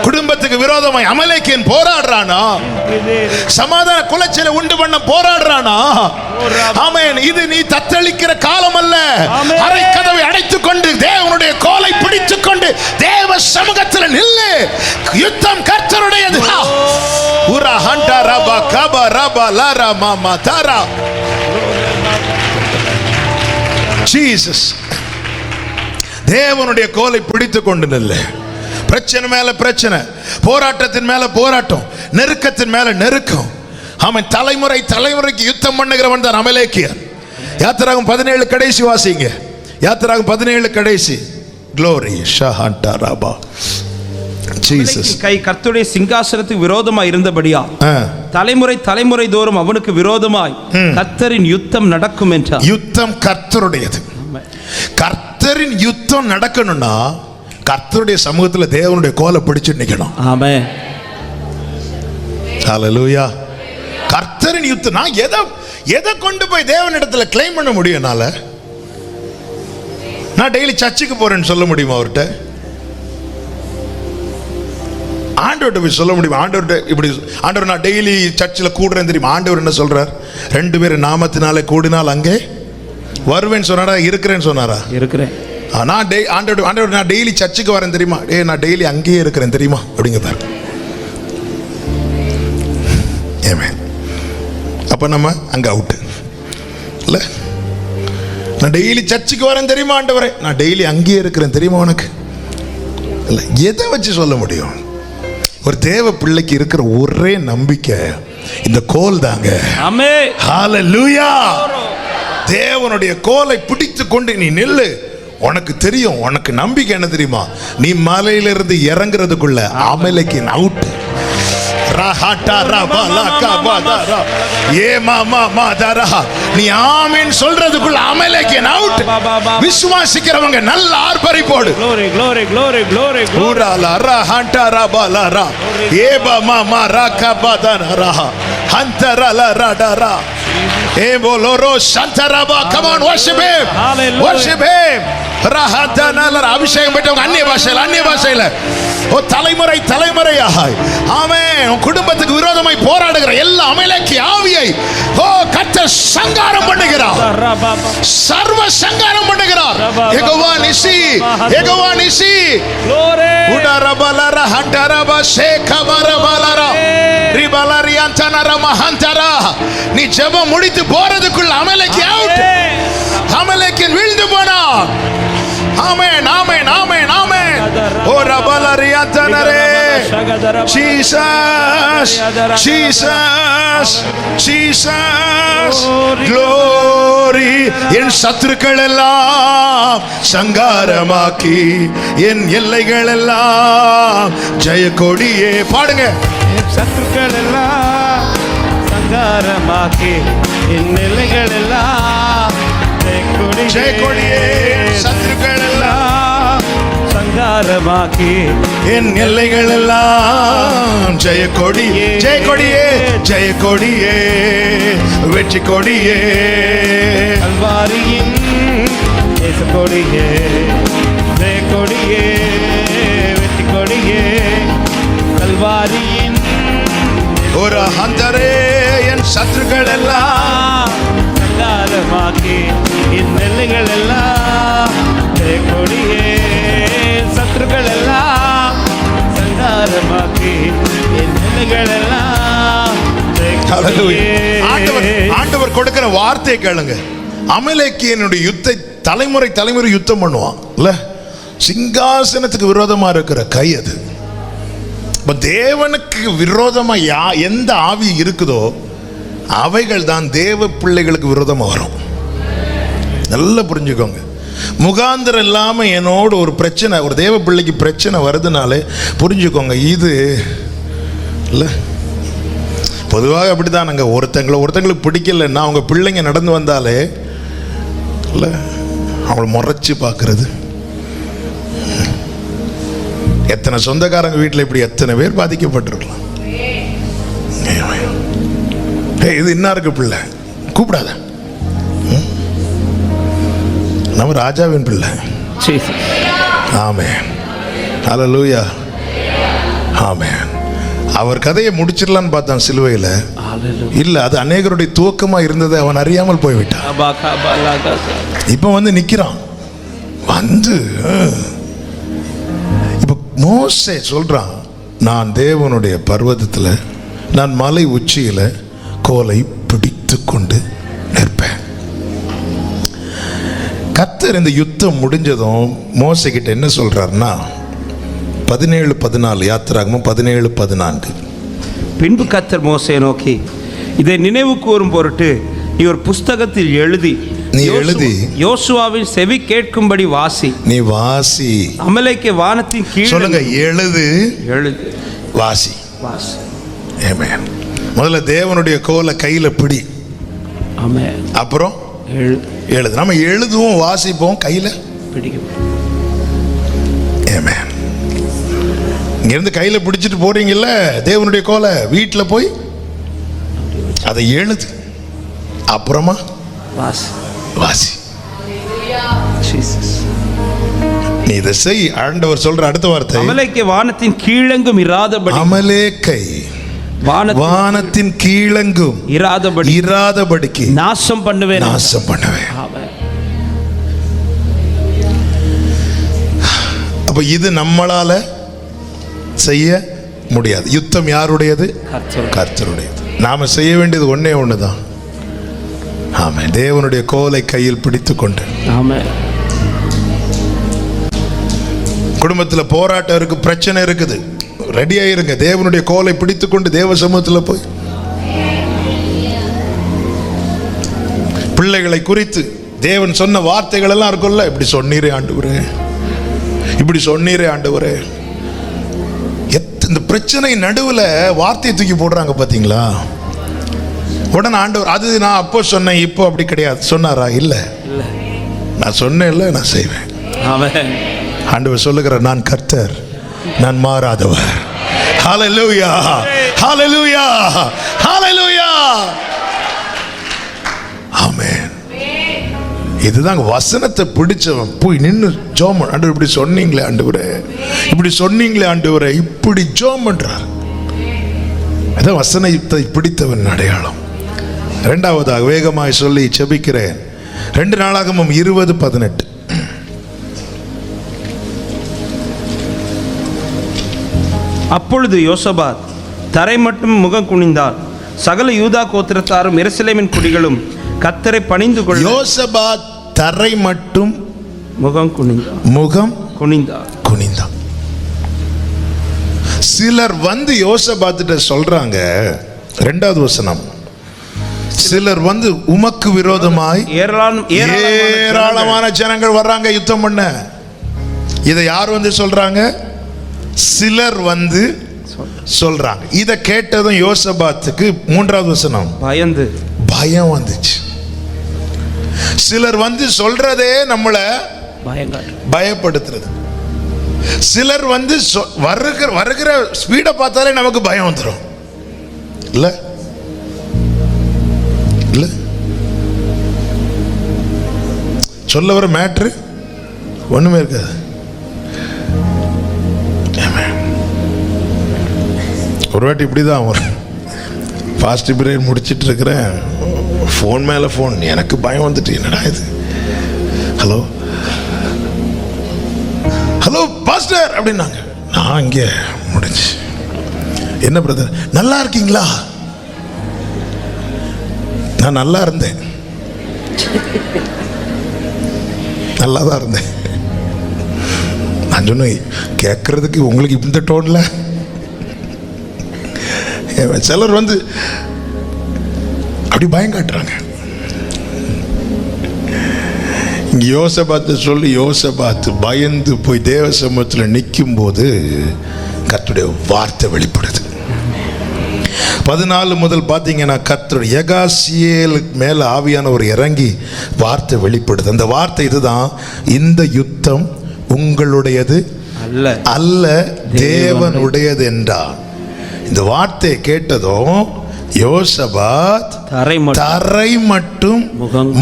S1: குடும்பத்துக்கு விரோதமாய் அமலேக்கியன் போராடுறானா, சமாதான குலைச்சலை உண்டு பண்ண போராடுறானா? ஆமென். இது நீ தத்தளிக்கிற காலம் அல்ல. அறை கதவை அடைத்துக் கொண்டு தேவனுடைய கோலை பிடித்துக் கொண்டு தேவ சமூகத்தில் நில்லு. யுத்தம் கர்த்தருடையது. உரா ஹண்டா ரபா கபா ரபா லாரா மாமா தாரா. ஜீசஸ், தேவனுடைய கோலை பிடித்துக் கொண்டு நில்லு. பிரச்சனை மேல பிரச்சனை, போராட்டத்தின் மேல போராட்டம், நெருக்கத்தின் மேல நெருக்கம். அவன் தலைமுறை தலைமுறைக்கு யுத்தம் பண்ணுகிறவன் தான் அமலேக்கியன். யாத்திராகம் 17 கடைசி வாசிங்க. யாத்திராகம் 17 கடைசி. Glory ஷஹண்டா ரபா. ஜீசஸ்
S3: கை கர்த்தருடைய சிங்காசனத்துக்கு விரோதமாய் இருந்தபடியா தலைமுறை தலைமுறை தோறும் அவனுக்கு விரோதமாய் கர்த்தரின் யுத்தம் நடக்கும் என்றார்.
S1: யுத்தம் கர்த்தருடையது. கர்த்தரின் யுத்தம் நடக்கணும்னா கர்த்தருடைய சமூகத்தில் தேவனுடைய கோலை பிடிச்சு நிக்கணும்.
S3: ஆமென்.
S1: ஹல்லேலூயா. கர்த்தரின் யுத்தம். நான் எதை கொண்டு போய் தேவனிடத்துல கிளைம் பண்ண முடியும்? நான் டெய்லி சர்ச்சுக்கு போறேன்னு சொல்ல முடியுமா அவர்கிட்ட? ஆண்டவர்கிட்ட போய் சொல்ல முடியுமா? ஆண்டவர்கிட்ட இப்படி, ஆண்டவர் நான் டெய்லி சர்ச்சில் கூடுறேன் தெரியுமா? ஆண்டவர் என்ன சொல்றார்? 2 பேர் நாமத்தினாலே கூடினால் அங்கே வருவேன்னு சொன்னாரா, இருக்கிறேன்னு சொன்னாரா?
S3: இருக்கிறேன்.
S1: நான் ஆண்டவர் நான் டெய்லி சர்ச்சுக்கு வரேன் தெரியுமா? நான் டெய்லி அங்கேயே இருக்கிறேன் தெரியுமா அப்படிங்கிறார். அப்ப நம்ம அங்க அவுட் இல்ல. நான் டெய்லி சர்ச்சுக்கு வரேன் தெரியுமா ஆண்டவரே, நான் டெய்லி அங்கேயே இருக்கிறேன் தெரியுமா உனக்கு? இல்ல, எதை வச்சு சொல்ல முடியும்? ஒரு தேவ பிள்ளைக்கு இருக்கிற ஒரே நம்பிக்கை இந்த கோல் தாங்க.
S3: ஆமென்.
S1: ஹல்லேலூயா. தேவனுடைய கோலை பிடித்து கொண்டு நீ நில்லு. உனக்கு தெரியும், உனக்கு நம்பிக்கை என்ன தெரியுமா? நீ மலையிலிருந்து இறங்குறதுக்குள்ள அமலேக்கியன் அவுட். நீ ஆமென் சொல்றதுக்குள்ள அமலேக்கியன் அவுட். விசுவாசிக்கிறவங்க நல்ல ஆர்ப்பரிப்போடு
S3: glory glory glory glory
S1: ஊராலா ரஹண்டா ரபாலரா ஏபா மாமா ரகபதரா ஹந்தரலா ரடரா ஏபோலோரோ சந்தரபா. come on worship him, worship him. ரஹதனல அபிஷேகம் பெற்றவங்க அந்நிய பாஷையில ஓ தலைமுறை தலைமுறையாக ஆமென். உன் குடும்பத்துக்கு விரோதமாய் போராடுகிற எல்லா அமலேக்கிய ஆவியை ஓ கர்த்தர் சங்காரம் பண்ணுகிறார், சர்வ சங்காரம் பண்ணுகிறார். யெகோவா நிசி, யெகோவா நிசி.
S3: glory
S1: உடரபலர ஹண்டரப ஷேகபரபலர ரிபலரியந்தனர மஹந்தரா. நீ ஜெபம் முடித்து போறதுக்குள்ள அமலேக்கிய அவுட். அமலேக்கியன் வீழ்ந்து போனான். ஆமென் ஆமென் ஆமென் ஆமென். ஓ ரபலரியந்தனரே. Jesus, Jesus, Jesus, glory. என் சத்துருக்கள் எல்லாம் சங்காரமாக்கி என் எல்லைகள் எல்லாம் ஜெய கொடியே. பாடுங்க.
S3: என் சத்துருக்கள் எல்லாம் சங்காரமாக்கி என் எல்லைகள் எல்லாம் ஜெய கொடியே. சத்துருக்கள் எல்லாம் சங்காரமாக்கி
S1: என் எல்லைகள் எல்லாம் ஜெய கொடியே, ஜெய கொடியே, ஜெய கொடியே, வெற்றி கொடியே.
S3: கல்வாரியின் கொடியே, ஜெய கொடியே, கல்வாரியின்
S2: ஒரு அந்தரே என் சத்துருக்கள் எல்லாம்
S3: சங்காரமாக்கி என் நெல்லுகள் எல்லாம் கொடியே சத்துருக்கள் எல்லாம் சங்காரமாக்கி என் நெல்லுகள் எல்லாம்
S2: ஆண்டவர் கொடுக்கிற வார்த்தையை கேளுங்க. அமலேக்கியனுடைய யுத்த தலைமுறை யுத்தம் பண்ணுவான் இல்ல, சிங்காசனத்துக்கு விரோதமா இருக்கிற கை அது. தேவனுக்கு விரோதமா எந்த ஆவி இருக்குதோ அவைகள் தான் தேவ பிள்ளைகளுக்கு விரோதமா வரும். நல்லா புரிஞ்சுக்கோங்க. முகாந்திரம் இல்லாம என்னோட ஒரு பிரச்சனை, ஒரு தேவ பிள்ளைக்கு பிரச்சனை வருதுனாலே புரிஞ்சுக்கோங்க, இது இல்ல. பொதுவாக அப்படிதான். நாங்கள் ஒருத்தங்களுக்கு பிடிக்கலன்னா அவங்க பிள்ளைங்க நடந்து வந்தாலே இல்லை அவங்கள முறைச்சி பார்க்கறது. எத்தனை சொந்தக்காரங்க வீட்டில் இப்படி எத்தனை பேர் பாதிக்கப்பட்டிருக்கலாம். இது இன்னாருக்கு பிள்ளை கூப்பிடாத, நம்ம ராஜாவின் பிள்ளை. ஆமென், ஹல்லேலூயா, ஆமென். அவர் கதையை முடிச்சிடலான்னு பார்த்தான் சிலுவையில். இல்ல, அது அநேகருடைய துவக்கமா இருந்தது, அவன் அறியாமல் போய்விட்டான். இப்ப வந்து நிக்கிறான். வந்து இப்ப மோசே சொல்றான், நான் தேவனுடைய பர்வதத்துல, நான் மலை உச்சியில கோலை பிடித்து கொண்டு நிற்பேன். கர்த்தர் இந்த யுத்தம் முடிஞ்சதும் மோசே கிட்ட என்ன சொல்றாருன்னா 17:14 யாத்திராகமம் 17:14.
S3: பின்பு கர்த்தர் மோசேயை நோக்கி, இதை நினைவு கூறும் பொருட்டு நீ ஒரு புஸ்தகத்தில் எழுதி யோசுவாவின் செவி கேட்கும்படி வாசி.
S2: நீ வாசி.
S3: அமலேக்கிய வானத்தின் கீழ்
S2: சொல்லுங்க, எழுது வாசி. ஆமென். முதல்ல தேவனுடைய கோலை கையில பிடி.
S3: ஆமென்.
S2: அப்புறம் எழுது. நம்ம எழுதுவோம், வாசிப்போம், கையில
S3: பிடிக்கும்.
S2: ஆமென். இங்கிருந்து கையில் பிடிச்சிட்டு போறீங்கல்ல தேவனுடைய கோலை, வீட்டில் போய் அதை எழுது. அப்புறமா வாசி. நீ இதை செய். ஆண்டவர் சொல்ற அடுத்த வார்த்தை,
S3: அமலேக்கிய வானத்தின் கீழெங்கும் இராதபடி.
S2: அமலேக்கை வானத்தின் கீழெங்கும் இராதபடிக்கு
S3: நாசம் பண்ணுவேன்.
S2: அப்ப இது நம்மளால செய்ய முடியாது. யுத்தம் யாருடையது? கர்த்தருடையது. நாம செய்ய வேண்டியது ஒன்னே ஒண்ணுதான். ஆமென். தேவனுடைய கோலை கையில் பிடித்துக் கொண்டு.
S3: ஆமென்.
S2: குடும்பத்தில் போராட்டம் இருக்கு, பிரச்சனை இருக்குது, ரெடியா இருங்க. தேவனுடைய கோலை பிடித்துக் கொண்டு தேவ சமூகத்தில் போய் பிள்ளைகளை குறித்து தேவன் சொன்ன வார்த்தைகள் எல்லாம் இருக்கும்ல, இப்படி சொன்னீரே ஆண்டவரே, இப்படி சொன்னீரே ஆண்டவரே. இந்த பிரச்சனை நடுவில் வார்த்தையை தூக்கி போடுறாங்க பாத்தீங்களா? உடனே ஆண்டவர், அது நான் அப்போ சொன்னேன், இப்போ அப்படி கிடையாது சொன்னாரா? இல்லை, நான் சொன்னேன், இல்லை நான் செய்வேன். ஆண்டவர் சொல்லுகிறார், நான் கர்த்தர், நான் மாறாதவர். ஹல்லேலூயா, ஹல்லேலூயா, ஹல்லேலூயா. ஆமென். இதுதான் வசனத்தை பிடிச்சவன் போய் நின்று ஜோம். ஆண்டவர் இப்படி சொன்னீங்களே ஆண்டவரே, இப்படி சொன்னீங்களே ஆண்டவரே, இப்படி ஜோம் பண்றார். அதான் வசனத்தை பிடித்தவன் அடையாளம். இரண்டாவதாக வேகமாய் சொல்லி செபிக்கிறேன். 2 நாளாகமம் 20:18.
S3: அப்பொழுது யோசபாத் தரை மட்டும் முகம் குனிந்தார். சகல யூதா கோத்திரத்தாரும் எருசலேமின் குடிகளும் கர்த்தரை பணிந்து கொள்ள.
S2: யோசபாத் தரை மட்டும்
S3: முகம்
S2: குனிந்தார். சிலர் வந்து யோசபாத்திட்ட சொல்றாங்க, 2வது வசனம், சிலர் வந்து உமக்கு விரோதமாய் ஏராளமான ஜனங்கள் வர்றாங்க யுத்தம் பண்ண. இதை யார் வந்து சொல்றாங்க? சிலர் வந்து சொல்றாங்க. இதை கேட்டதும் யோசபாத்துக்கு 3வது வசனம், பயம் வந்துச்சு. சிலர் வந்து சொல்றதே நம்மளை பயப்படுத்துறது. சிலர் வந்து வருகிற ஸ்பீடை பார்த்தாலே நமக்கு பயம் வந்துடும். இல்ல இல்ல சொல்ல வர மேட்ரு ஒண்ணுமே இருக்காது.
S1: ஒரு வாட்டி இப்படி தான் வரும். ஃபாஸ்ட் பிரேயர் முடிச்சிட்டு இருக்கிறேன், ஃபோன் மேலே ஃபோன். எனக்கு பயம் வந்துட்டு, என்னடா இது, ஹலோ ஹலோ பாஸ்டர் அப்படின்னாங்க. நான் இங்கே முடிஞ்சு, என்ன பிரதர் நல்லா இருக்கீங்களா? நான் நல்லா இருந்தேன், நல்லா தான் இருந்தேன். நான் சொன்னேன், கேட்கறதுக்கு உங்களுக்கு இந்த டோன்ல. சிலர் வந்து அப்படி பயம் காட்டுறாங்க. யோசபாத்து சொல்லி, யோசபாத்து பயந்து போய் தேவ சமூகத்தில் நிற்கும் போது கர்த்தருடைய வார்த்தை வெளிப்படுது. 14 முதல் பார்த்தீங்கன்னா கர்த்தருடைய யகாசியேலுக்கு மேலே ஆவியானவர் இறங்கி வார்த்தை வெளிப்படுது. அந்த வார்த்தை இதுதான், இந்த யுத்தம் உங்களுடையது அல்ல தேவனுடையது என்றார். இந்த வார்த்தையை கேட்டதும் யோசபாத் தரை மட்டும்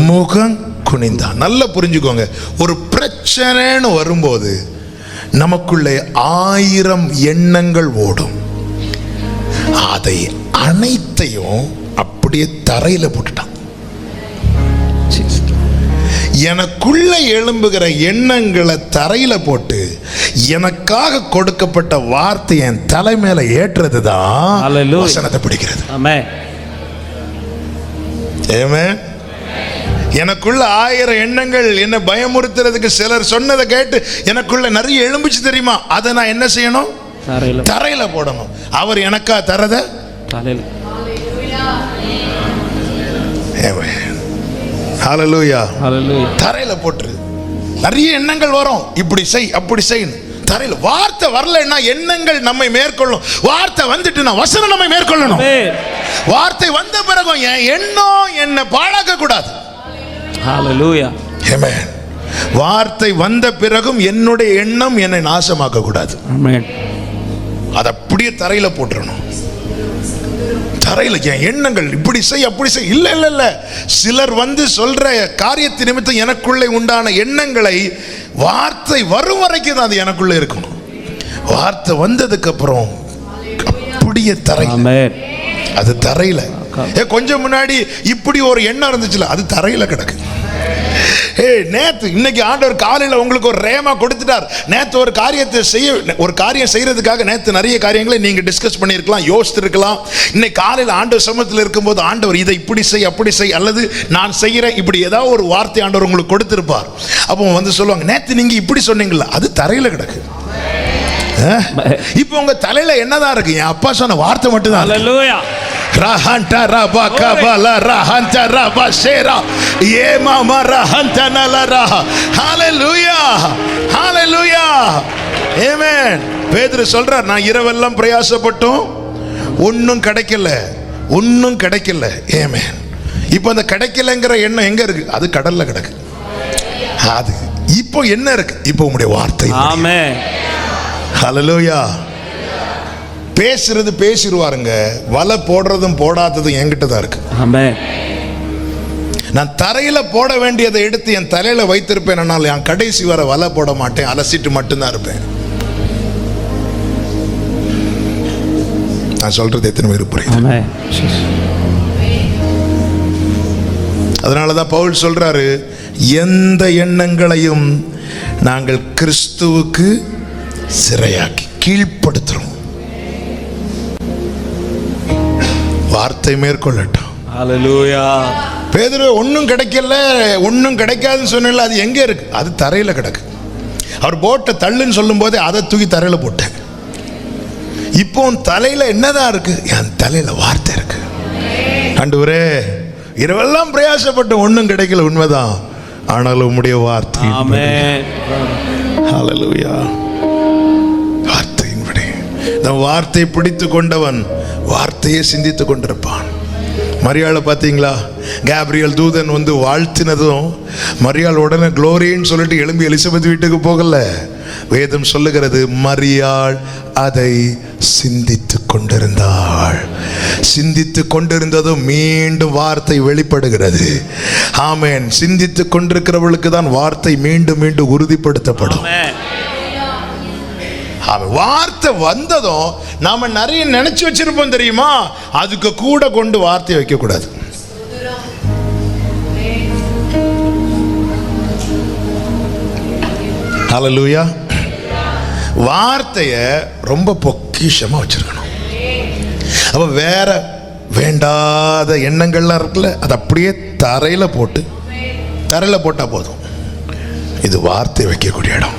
S1: முகம் குனிந்தான். நல்லா புரிஞ்சுக்கோங்க, ஒரு பிரச்சனைன்னு வரும்போது நமக்குள்ளே 1000 எண்ணங்கள் ஓடும். அதை அனைத்தையும் அப்படியே தரையில போட்டுட்டான். எனக்குள்ள எழும்புகிற எண்ணங்களை தரையில போட்டு எனக்காக கொடுக்கப்பட்ட வார்த்தை என் தலைமையில ஏற்றது தான் வசனத்தை பிடிக்கிறது. ஆமென். எனக்குள்ள 1000 எண்ணங்கள் என்ன பயமுறுத்துறதுக்கு சிலர் சொன்னதை கேட்டு எனக்குள்ள நிறைய எழும்புச்சு தெரியுமா? அதை நான் என்ன செய்யணும்? தரையில போடணும். அவர் எனக்கா தரத ஹல்லேலூயா தரையில போட்டு. நிறைய எண்ணங்கள் வரும், இப்படி செய் அப்படி செய்யணும். தரையில வார்த்தை வரலன்னா எண்ணங்கள் நம்மை மேற்கொள்ளும். வார்த்தை வந்துட்டு வசனம் நம்மை மேற்கொள்ளணும். வார்த்தை வந்த பிறகு என் எண்ணம் என்னை பாழாக்க கூடாது. ஹல்லேலூயா ஆமென். வார்த்தை வந்த பிறகும் என்னுடைய எண்ணம் என்னை நாசமாக்க கூடாது. ஆமென். அதை அப்படியே தரையில போட்டுறணும். தரையில என் எண்ணங்கள் இப்படி செய் அப்படி செய். இல்ல இல்ல இல்ல, சிலர் வந்து சொல்ற காரியத்தின் நிமித்தம் எனக்குள்ளே உண்டான எண்ணங்களை வார்த்தை வரும் வரைக்கும் தான் அது எனக்குள்ள இருக்கணும். வார்த்தை வந்ததுக்கு அப்புறம் அப்படியே தரையில, அது தரையில. கொஞ்சம் முன்னாடி இப்படி ஒரு எண்ணம் இருந்துச்சுல, அது தரையில கிடக்கு. நேத்து இன்னைக்கு ஆண்டவர் காலையில் உங்களுக்கு ஒரு ரேமா கொடுத்துட்டார். நேத்து ஒரு காரியத்தை ஒரு காரியம் செய்யறதுக்காக நேத்து நிறைய காரியங்களை நீங்க டிஸ்கஸ் பண்ணியிருக்கலாம், யோசித்திருக்கலாம். இன்னைக்கு காலையில் ஆண்டவர் சமூகத்தில் இருக்கும்போது ஆண்டவர் இதை இப்படி செய் அப்படி செய், அல்லது நான் செய்யறேன் இப்படி ஏதாவது ஒரு வார்த்தை ஆண்டவர் உங்களுக்கு கொடுத்திருப்பார். அப்போ வந்து சொல்லுவாங்க, நேத்து நீங்க இப்படி சொன்னீங்களா, அது தரையில கிடக்கு. இப்போ உங்க தலையில என்னதான் இருக்கு? என் அப்பா சொன்ன வார்த்தை மட்டும் தான். Rahanta raba kabala rahanta raba shera ye mama rahanta nalara. Hallelujah, hallelujah, amen. பேதுரு சொல்றார், நான் இரவெல்லாம் பிரயாசப்பட்டோம், ஒன்னும் கிடைக்கல, ஒன்னும் கிடைக்கல. ஆமென். இப்போ அந்த கிடைக்கலங்கிற எண்ணம் எங்க இருக்கு? அது கடல்ல கிடக்கு. அது இப்போ என்ன இருக்கு? இப்போ உங்களுடைய வார்த்தை. ஆமென். ஹல்லேலூயா. பேசுறது பேசிடுவாருங்க, வலை போடுறதும் போடாததும் என்கிட்ட தான் இருக்கு. ஆமென். நான் தரையில போட வேண்டியதை எடுத்து என் தலையில வைத்திருப்பேன். ஆனால் என் கடைசி வர வலை போட மாட்டேன், அலசிட்டு மட்டும்தான் இருப்பேன். நான் சொல்றது எத்தனை பேர் புரியுது? அதனாலதான் பவுல் சொல்றாரு, எந்த எண்ணங்களையும் நாங்கள் கிறிஸ்துவுக்கு சிறையாக்கி கீழ்ப்படுத்துறோம். வார்த்தை மேற்கொள்ளட்டும். ஹல்லேலூயா. பேதுரு ஒன்னும் கிடைக்கல, ஒன்னும் கிடைக்காதுன்னு சொன்னல, அது எங்க இருக்கு? அது தரையில கிடக்கு. அவர் போட்டை தள்ளுன்னு சொல்லும் போதே அதை தூக்கி தரையில போட்டேன். இப்போ தலையில என்னதான் இருக்கு? என் தலையில வார்த்தை இருக்கு. ஆண்டவரே, இரவெல்லாம் பிரயாசப்பட்டு ஒன்னும் கிடைக்கல, உண்மைதான். ஆனாலும் உம்முடைய வார்த்தை. ஆமென். ஹல்லேலூயா. வார்த்தையின்படி நம் வார்த்தையை பிடித்து கொண்டவன் வார்த்தையை சிந்தித்து கொண்டிருப்பான். மரியாளை பார்த்தீங்களா? கேப்ரியல் தூதன் வந்து வாழ்த்தினதும் மரியாள் உடனே க்ளோரின்னு சொல்லிட்டு எழும்பி எலிசபெத் வீட்டுக்கு போகல. வேதம் சொல்லுகிறது, மரியாள் அதை சிந்தித்து கொண்டிருந்தாள். சிந்தித்து கொண்டிருந்ததும் மீண்டும் வார்த்தை வெளிப்படுகிறது. ஆமென். சிந்தித்து கொண்டிருக்கிறவர்களுக்கு தான் வார்த்தை மீண்டும் மீண்டும் உறுதிப்படுத்தப்படும்.
S2: வார்த்தை வந்ததும் நாம நிறைய நினைச்சு வச்சிருப்போம் தெரியுமா, அதுக்கு கூட கொண்டு வார்த்தையை வைக்க கூடாது. ஹல்லேலூயா. வார்த்தையை ரொம்ப பொக்கிஷமா வச்சிருக்கணும். அப்ப வேற வேண்டாத எண்ணங்கள்லாம் இருக்குல்ல, அது அப்படியே தரையில போட்டா போதும். இது வார்த்தை வைக்கக்கூடிய இடம்.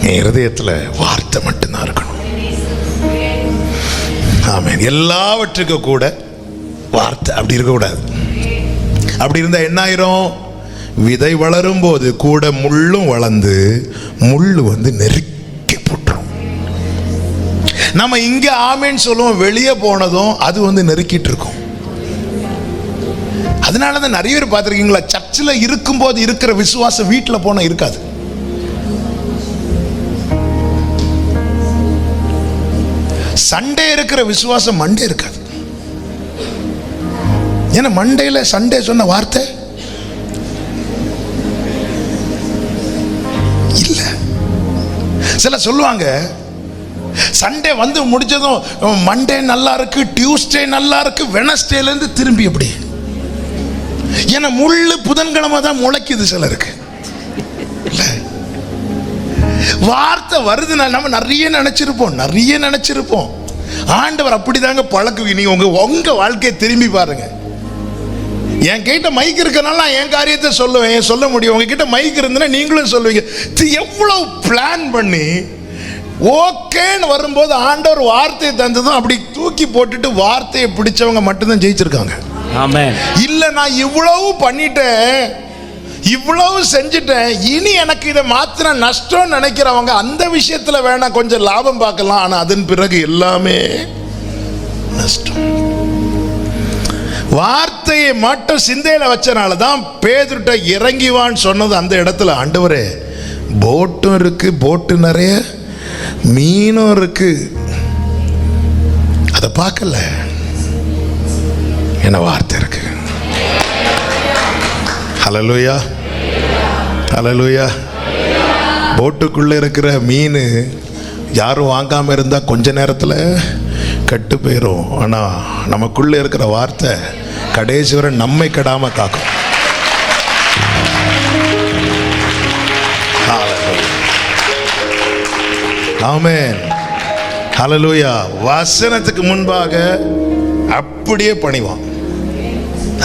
S2: என் இருதயத்தில் வார்த்தை மட்டும்தான் இருக்கணும். ஆமென். எல்லாவற்றுக்கும் கூட வார்த்தை அப்படி இருக்கக்கூடாது. அப்படி இருந்தா என்ன ஆயிரும், விதை வளரும் போது கூட முள்ளும் வளர்ந்து முள்ளு வந்து நெருக்கி போட்டுரும். நம்ம இங்க ஆமேன்னு சொல்லுவோம், வெளியே போனதும் அது வந்து நெருக்கிட்டு இருக்கும். அதனால தான் நிறைய பேர் பார்த்துருக்கீங்களா, சர்ச்சில் இருக்கும்போது இருக்கிற விசுவாசம் வீட்டில் போனால் இருக்காது. சண்டே இருக்கிற விசுவாசம் மண்டே இருக்காது. ஏன்னா மண்டேல சண்டே சொன்ன வார்த்தை இல்ல. சில சொல்லுவாங்க சண்டே வந்து முடிச்சதும் மண்டே நல்லா இருக்கு, டியூஸ்டே நல்லா இருக்கு, வெனஸ்டேல இருந்து திரும்பி எப்படி. ஏன்னா முள்ளு புதன்கிழமை தான் முளைக்குது சிலருக்கு. வார்த்தை வருதுன்னா நம்ம நிறைய நினைச்சிருப்போம். ஆண்டவர் அப்படிதாங்க பழக்குவீங்க. நீங்க உங்க வாழ்க்கையை திரும்பி பாருங்க. என் கிட்ட மைக் இருக்கனால நான் என் காரியத்தை சொல்லுவேன், சொல்ல முடியும். உங்ககிட்ட மைக் இருந்ததுன்னா நீங்களும் சொல்லுவீங்க. எவ்வளவு பிளான் பண்ணி ஓகேன்னு வரும்போது ஆண்டவர் வார்த்தையை தந்ததும் அப்படி தூக்கி போட்டுட்டு வார்த்தையை பிடிச்சவங்க மட்டும்தான் ஜெயிச்சிருக்காங்க.
S3: ஆமென்.
S2: இல்ல நான் இவ்வளவு பண்ணிட்டேன், இவ்வளவு செஞ்சுட்டேன், இனி எனக்கு இதை மாத்திர நஷ்டம் நினைக்கிறவங்க அந்த விஷயத்துல வேணா கொஞ்சம் லாபம் பார்க்கலாம். ஆனா அதன் பிறகு எல்லாமே நஷ்டம். வார்த்தையை மட்டும் சிந்தையில வச்சனால தான் பேதுருட்ட இறங்கிவான்னு சொன்னது. அந்த இடத்துல ஆண்டவரே போட்டும் இருக்கு, போட்டு நிறைய மீனும் இருக்கு, அதை பார்க்கல, என்ன வார்த்தை இருக்கு. ஹல்லேலூயா, ஹல்லேலூயா. போட்டுக்குள்ள இருக்கிற மீன் யாரும் வாங்காம இருந்தா கொஞ்ச நேரத்தில் கெட்டு போயிடும். ஆனா நமக்குள்ள இருக்கிற வார்த்தை கடைசி வரை நம்மை கெடாம காக்கும். ஆமென், ஹல்லேலூயா. வசனத்துக்கு முன்பாக அப்படியே பணிவான்.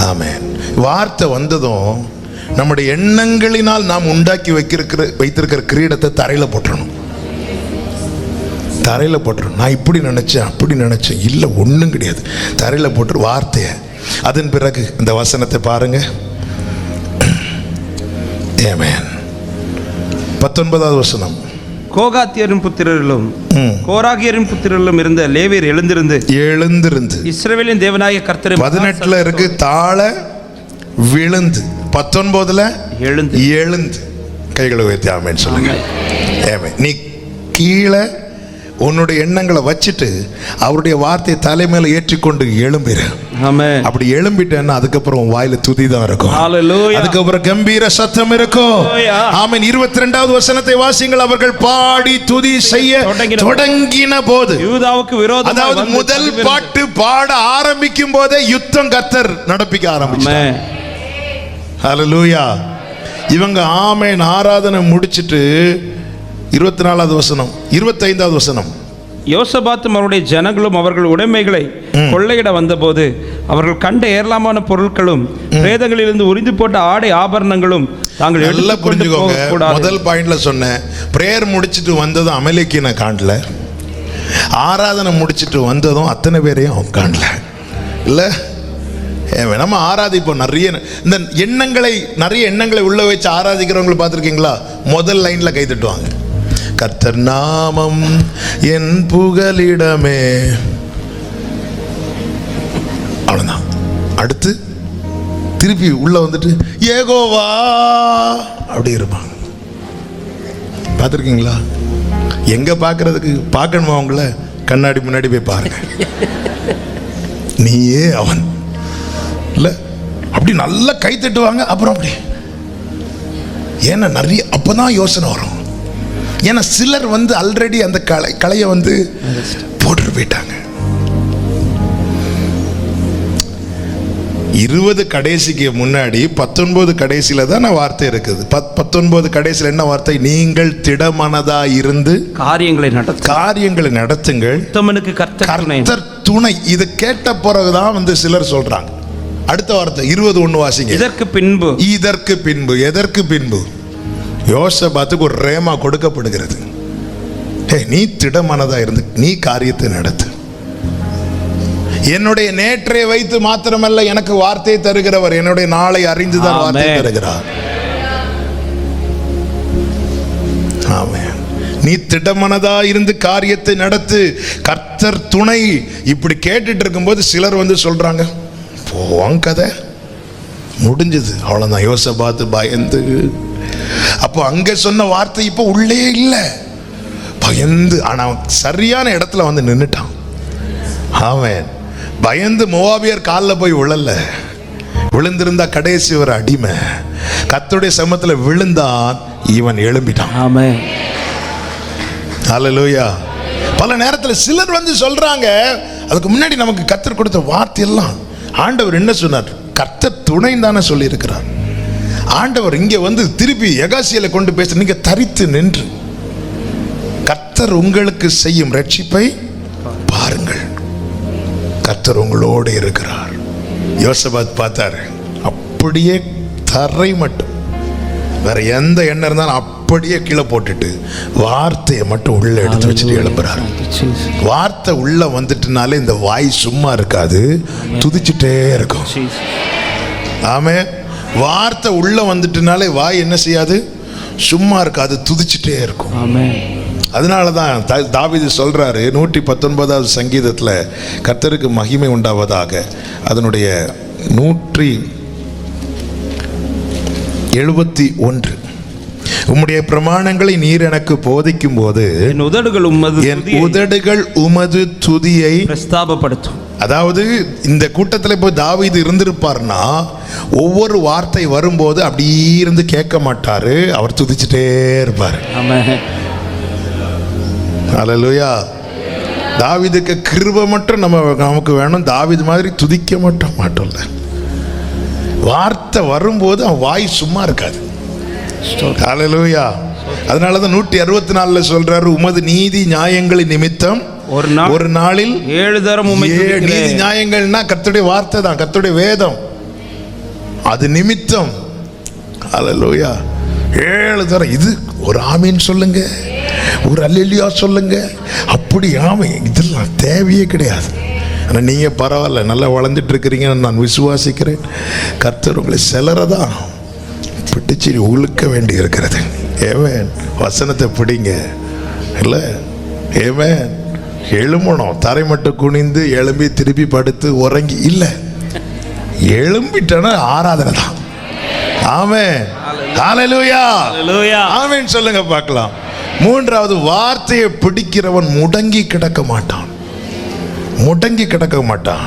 S2: ஆமென். வார்த்தை வந்ததும் நம்முடைய எண்ணங்களினால் நாம் உண்டாக்கி வைத்திருக்கிற கிரீடத்தை தரையில போட்டுறணும். நான் இப்படி நினைச்சேன், அப்படி நினைச்சேன், இல்லை ஒன்றும் கிடையாது. தரையில போட்டு வார்த்தையை. அதன் பிறகு இந்த வசனத்தை பாருங்க. ஆமென். 19வது வசனம்.
S3: கோகாத்தியரின் புத்திரரிலும் கோராகியரின் புத்திரரிலும் இருந்த லேவியர் எழுந்திருந்து இஸ்ரவேலின் தேவனாகிய கர்த்தரை
S2: 18ல இருக்கு தாழ விழுந்து, 19ல எழுந்து கைகளை உயர்த்தி ஆமென் சொல்லுங்க. ஆமென். நீ கீழே உன்னுடைய எண்ணங்களை வச்சுட்டு அவருடைய வார்த்தையை தலைமையில ஏற்றிக்கொண்டு எழும்பிரு.
S3: ஆமென்.
S2: அப்படி எழும்பிட்டேன்னா அதுக்கப்புறம் வாயில துதி தான் இருக்கும்.
S3: ஹல்லேலூயா.
S2: அதுக்கப்புறம் கம்பீர சத்தம் இருக்கும். ஆமென். 22வது வசனத்தை வாசிங்கள். அவர்கள் பாடி துதி செய்ய தொடங்கின போது,
S3: யூதாவுக்கு விரோதமாக,
S2: அதாவது முதல் பாட்டு பாட ஆரம்பிக்கும் போதே யுத்தம் கர்த்தர் நடப்பிக்க ஆரம்பிச்சார். ஹல்லேலூயா. இவங்க ஆமென் ஆராதனை முடிச்சிட்டு 24வது வசனம், 25வது வசனம்.
S3: யோசபாத்தும் அவருடைய ஜனங்களும் அவர்கள் உடைமைகளை கொள்ளையிட வந்தபோது அவர்கள் கண்ட ஏராளமான பொருட்களும் பிரேதங்களிலிருந்து உரிந்து போட்ட ஆடை ஆபரணங்களும் தாங்கள்
S2: எல்லாம் புரிஞ்சுக்கோங்க. முதல் பாயிண்ட்ல சொன்னேன், பிரேயர் முடிச்சிட்டு வந்ததும் அமலேக்கியனை காணல, ஆராதனை முடிச்சிட்டு வந்ததும் அத்தனை பேரையும் காணல. இல்ல நம்ம ஆராதிப்போம். நிறைய எண்ணங்களை உள்ள வச்சு ஆராதிக்கிறவங்களை பார்த்துருக்கீங்களா? முதல் லைன்ல கை தட்டுவாங்க. கர்த்தர் நாமம் என் புகலிடமே, அவ்வளவுதான். அடுத்து திருப்பி உள்ள வந்துட்டு ஏகோவா அப்படி இருப்பாங்க. பார்த்துருக்கீங்களா? எங்க பார்க்கறதுக்கு பார்க்கணுமா? அவங்கள கண்ணாடி முன்னாடி போய் பாருங்க. நீயே அவன் இல்லை அப்படி நல்லா கை தட்டுவாங்க. அப்புறம் அப்படி ஏன்னா நிறைய அப்பதான் யோசனை வரும்.
S1: ஏன்னா சிலர் வந்து ஆல்ரெடி அந்த கலையை வந்து போட்டு போயிட்டாங்க. 20 கடைசிக்கு முன்னாடி 19 கடைசியில தான் வார்த்தை இருக்குது. 19 கடைசியில் என்ன வார்த்தை? நீங்கள் திடமனதா இருந்து காரியங்களை நடத்துங்கள், உத்தமனுக்கு கர்த்தர் துணை. இது கேட்ட பிறகுதான் வந்து சிலர் சொல்றாங்க. அடுத்த வார்த்தை 21 வாசிங்க. இதற்கு பின்பு எதற்கு பின்பு? யோசபாத்துக்கு ஒரு ரேமா கொடுக்கப்படுகிறது. நீ திடமனதா இருந்து நீ காரியத்தை நடத்து. என்னுடைய நேற்றை வைத்து மாத்திரமல்ல, எனக்கு வார்த்தை தருகிறவர் என்னுடைய நாளை அறிந்துதான் வார்த்தை தருகிறார். ஆமென். நீ திடமனதா இருந்து காரியத்தை நடத்து, கர்த்தர் துணை. இப்படி கேட்டுட்டு இருக்கும்போது சிலர் வந்து சொல்றாங்க, போவாங்க கதை முடிஞ்சது, அவ்வளவுதான். யோசபாத்து பயந்து, அப்போ அங்க சொன்ன வார்த்தை இப்போ உள்ளே இல்லை, பயந்து. ஆனா சரியான இடத்துல வந்து நின்னுட்டான். ஆமென். பயந்து மோவாபியர் காலில் போய் விழல, விழுந்திருந்தா கடைசி ஒரு அடிமை. கர்த்தருடைய சமூகத்துல விழுந்தான், இவன் எழும்பிட்டான். ஆமென். ஹல்லேலூயா. பல நேரத்தில் சிலர் வந்து சொல்றாங்க, அதுக்கு முன்னாடி நமக்கு கர்த்தர் கொடுத்த வார்த்தை எல்லாம் ஆண்டவர் என்ன சொன்னார்? கர்த்தர் துணை தானே சொல்லி இருக்கிறார். ஆண்டவர் இங்க வந்து திருப்பி எகாசியலை கொண்டு பேச, நீங்க தரித்து நின்று கர்த்தர் உங்களுக்கு செய்யும் ரட்சிப்பை பாருங்கள், கர்த்தர் உங்களோடு இருக்கிறார். யோசபாத் பார்த்தாரு, அப்படியே தரை மட்டும், வேற எந்த எண்ணம் இருந்தாலும் அப்படியே கீழே போட்டுட்டு வார்த்தையை மட்டும் உள்ள எடுத்து வச்சுட்டு எழுப்புறாரு. வார்த்தை உள்ள வந்துட்டுனாலே இந்த வாய் சும்மா இருக்காது, துதிச்சுட்டே இருக்கும். ஆமென். வார்த்தை உள்ள வந்துட்டுனாலே வாய் என்ன செய்யாது? சும்மா இருக்காது, துதிச்சுட்டே இருக்கும். ஆமென். அதனாலதான் தாவீது சொல்றாரு 119வது சங்கீதத்துல, கர்த்தருக்கு மகிமை உண்டாவதாக, அதனுடைய 171, உம்முடைய பிரமாணங்களை நீர் எனக்கு போதிக்கும் போது என் உதடுகள் உமது துதியை பிரஸ்தாபப்படுத்தும். அதாவது இந்த கூட்டத்தில் இப்போ தாவீது இருந்திருப்பார்னா, ஒவ்வொரு வார்த்தை வரும்போது அப்படியே இருந்து கேட்க மாட்டாரு, அவர் துதிச்சுட்டே இருப்பார். ஹல்லேலூயா. தாவீதுக்கு கிருபை மட்டும் நமக்கு வேணும். தாவீது மாதிரி துதிக்க மாட்டோம்ல. வார்த்தை வரும்போது அவன் வாய் சும்மா இருக்காது. ஹல்லேலூயா. அதனாலதான் 164 சொல்றாரு, உமது நீதி நியாயங்களின் நிமித்தம் ஒரு நாளில் 7 தரம் நீதி நியாயங்கள்னா கர்த்தருடைய வார்த்தை தான், கர்த்தருடைய வேதம், அது நிமித்தம். ஹல்லேலூயா. 7 தரம். இது ஒரு ஆமீன் சொல்லுங்க, ஒரு அல்லேலூயா சொல்லுங்க. அப்படி ஆமை இதெல்லாம் தேவையே கிடையாது. ஆனால் நீங்கள் பரவாயில்ல, நல்லா வளர்ந்துட்டு இருக்கிறீங்கன்னு நான் விசுவாசிக்கிறேன். கர்த்தர் உங்களை சிலரதான் பிடிச்சி உழுக்க வேண்டி இருக்கிறது. ஏமேன். வசனத்தை பிடிங்க இல்லை. ஏமேன். எழும்பணும். தரை மட்டும் குனிந்து எழும்பி திருப்பி படுத்து உறங்கி இல்லை, எழும்பிட்டனா ஆராதனை தான். ஆமென். ஹல்லேலூயா. ஆமென் சொல்லுங்க பார்க்கலாம். 3வது, வார்த்தையை பிடிக்கிறவன் முடங்கி கிடக்க மாட்டான். முடங்கி கிடக்க மாட்டான்.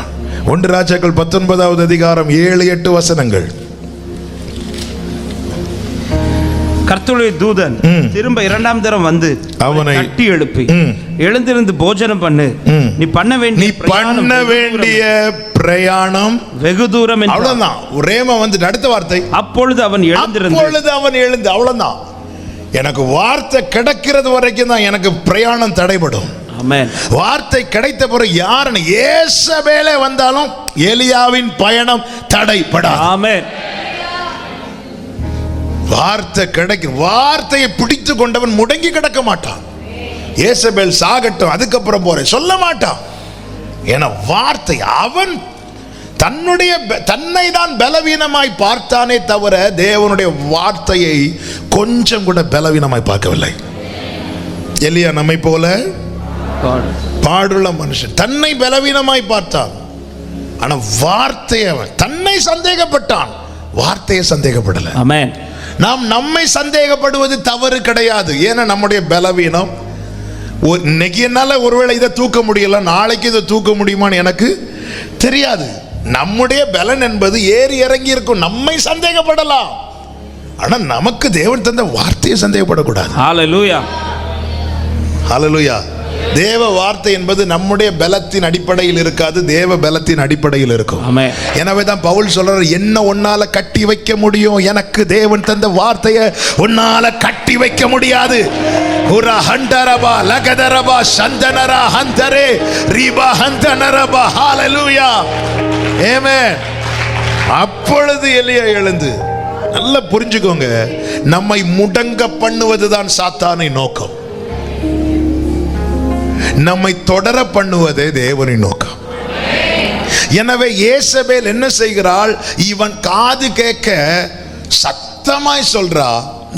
S1: 1 ராஜாக்கள் 19வது அதிகாரம் 7-8 வசனங்கள்.
S3: கர்த்தருடைய தூதன் திரும்ப 2ஆம் தரம் வந்து அவனை தட்டி எழுப்பி, எழுந்திருந்து போஜனம் பண்ணு, நீ பண்ண வேண்டிய பிரயாணம் வெகு தூரம்.
S1: அவ்வளவுதான். ரேமா வந்து அடுத்த வார்த்தை,
S3: அப்பொழுது அவன் எழுந்து.
S1: அவ்வளவுதான். எனக்கு வார்த்தை கிடைக்கிறது வரைக்கும் தான் எனக்கு பிரயாணம் தடைபடும்.
S3: ஆமென்.
S1: வார்த்தை கிடைத்த பிறகு யாருன்னு ஏசபேலே வந்தாலும் எலியாவின் பயணம் தடைபடாது.
S3: ஆமென்.
S1: வார்த்தை கிடைக்கும். வார்த்தையை பிடித்து கொண்டவன் முடங்கி கிடக்க மாட்டான். ஏசபேல் சாகட்டும், அதுக்கப்புறம் போறேன் சொல்ல மாட்டான். ஏன்னா வார்த்தை, அவன் தன்னை தான் பலவீனமாய் பார்த்தானே தவிர தேவனுடைய வார்த்தையை கொஞ்சம் கூட பலவீனமாய் பார்க்கவில்லை. எலியா நம்மை போல பாடுள்ள மனுஷன், தன்னை பலவீனமாய் பார்த்தான். ஆனா வார்த்தையை, தன்னை சந்தேகப்பட்டான், வார்த்தையை சந்தேகப்படல.
S3: ஆமென்.
S1: நாம் நம்மை சந்தேகப்படுவது தவறு கிடையாது. ஏன்னா நம்முடைய பலவீனம். இன்னைக்கு என்னால ஒருவேளை இதை தூக்க முடியல, நாளைக்கு இதை தூக்க முடியுமான்னு எனக்கு தெரியாது. நம்முடைய பலன் என்பது ஏறி இறங்கி இருக்கும். நம்மை சந்தேகப்படலாம், ஆனா நமக்கு தேவன் தந்த வார்த்தையை சந்தேகப்படக்கூடாது.
S3: ஹல்லேலூயா.
S2: ஹல்லேலூயா. தேவ வார்த்தை என்பது நம்முடைய பலத்தின் அடிப்படையில் இருக்காது, தேவ பலத்தின் அடிப்படையில் இருக்கும்.
S3: ஆமென்.
S2: எனவே தான் பவுல் சொல்றார், என்ன உன்னால கட்டி வைக்க முடியும்? எனக்கு தேவன் தந்த வார்த்தையை உன்னால கட்டி வைக்க முடியாது. உரா ஹண்டரபா லகதரபா சந்தனரா ஹந்தரே ரீபா ஹந்தனரபா. ஹல்லேலூயா. ஆமென். அப்பொழுது எலியா எழுந்து, நல்லா புரிஞ்சுக்கோங்க, நம்மை முடங்க பண்ணுவதுதான் சாத்தானின் நோக்கம். நம்மை தொடர பண்ணுவதே தேவனின் நோக்கம். எனவே ஏசபேல் என்ன செய்கிறாள்? இவன் காது கேட்க சத்தமாய் சொல்றா,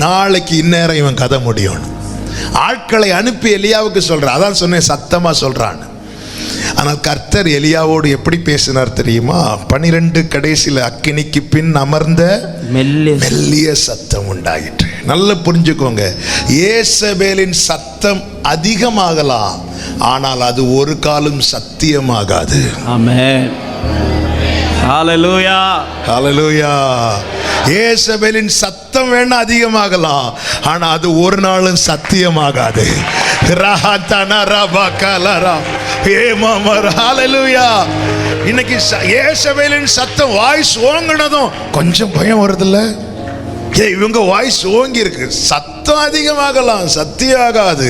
S2: நாளைக்கு இந்நேரம் இவன் கதை முடியும். ஆட்களை அனுப்பி எலியாவுக்கு சொல்றா. அதான் சொன்னேன், சத்தமா சொல்றான். ஆனால் கர்த்தர் எலியாவோடு எப்படி பேசினார் தெரியுமா? 12 கடைசியில் அக்கினிக்கு பின் அமர்ந்த மெல்லிய சத்தம் உண்டாயிற்று. நல்லா புரிஞ்சுக்கோங்க, ஏசபேலின் சத்தம் அதிகமாகலாம், ஆனால் அது ஒரு காலம் சத்தியமாகாது.
S3: ஆமென். ஹல்லேலூயா.
S2: ஹல்லேலூயா. ஏசபேலின் சத்தம் வேணா அதிகமாகலாம், ஆனா அது ஒரு நாளும் சத்தியமாகாது. இன்னைக்கு ஏசபேலின் சத்தம் வாய்ஸ் ஓங்கினதும் கொஞ்சம் பயம் வருதுல்ல? இவங்க வாய்ஸ் ஓங்கி இருக்கு, சத்தம் அதிகமாகலாம், சத்தியம் ஆகாது.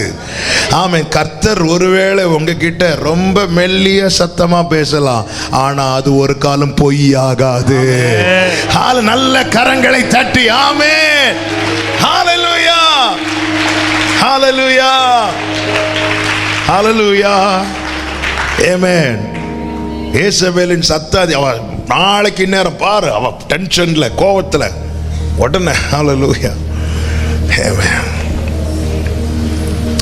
S2: ஆமென். கர்த்தர் ஒருவேளை உங்ககிட்ட ரொம்ப மெல்லிய சத்தமா பேசலாம், ஆனா அது ஒரு காலம் பொய்யாகாது. நல்ல கரங்களை தட்டி ஆமென். ஹல்லேலூயா. ஹல்லேலூயா. ஹல்லேலூயா. ஆமென். ஏசபேலின் சத்தம் அவ நாளைக்கு நேரம் பாரு, அவ டென்ஷன்ல கோவத்துல உடனே ஹல்லேலூயா. ஆமென்.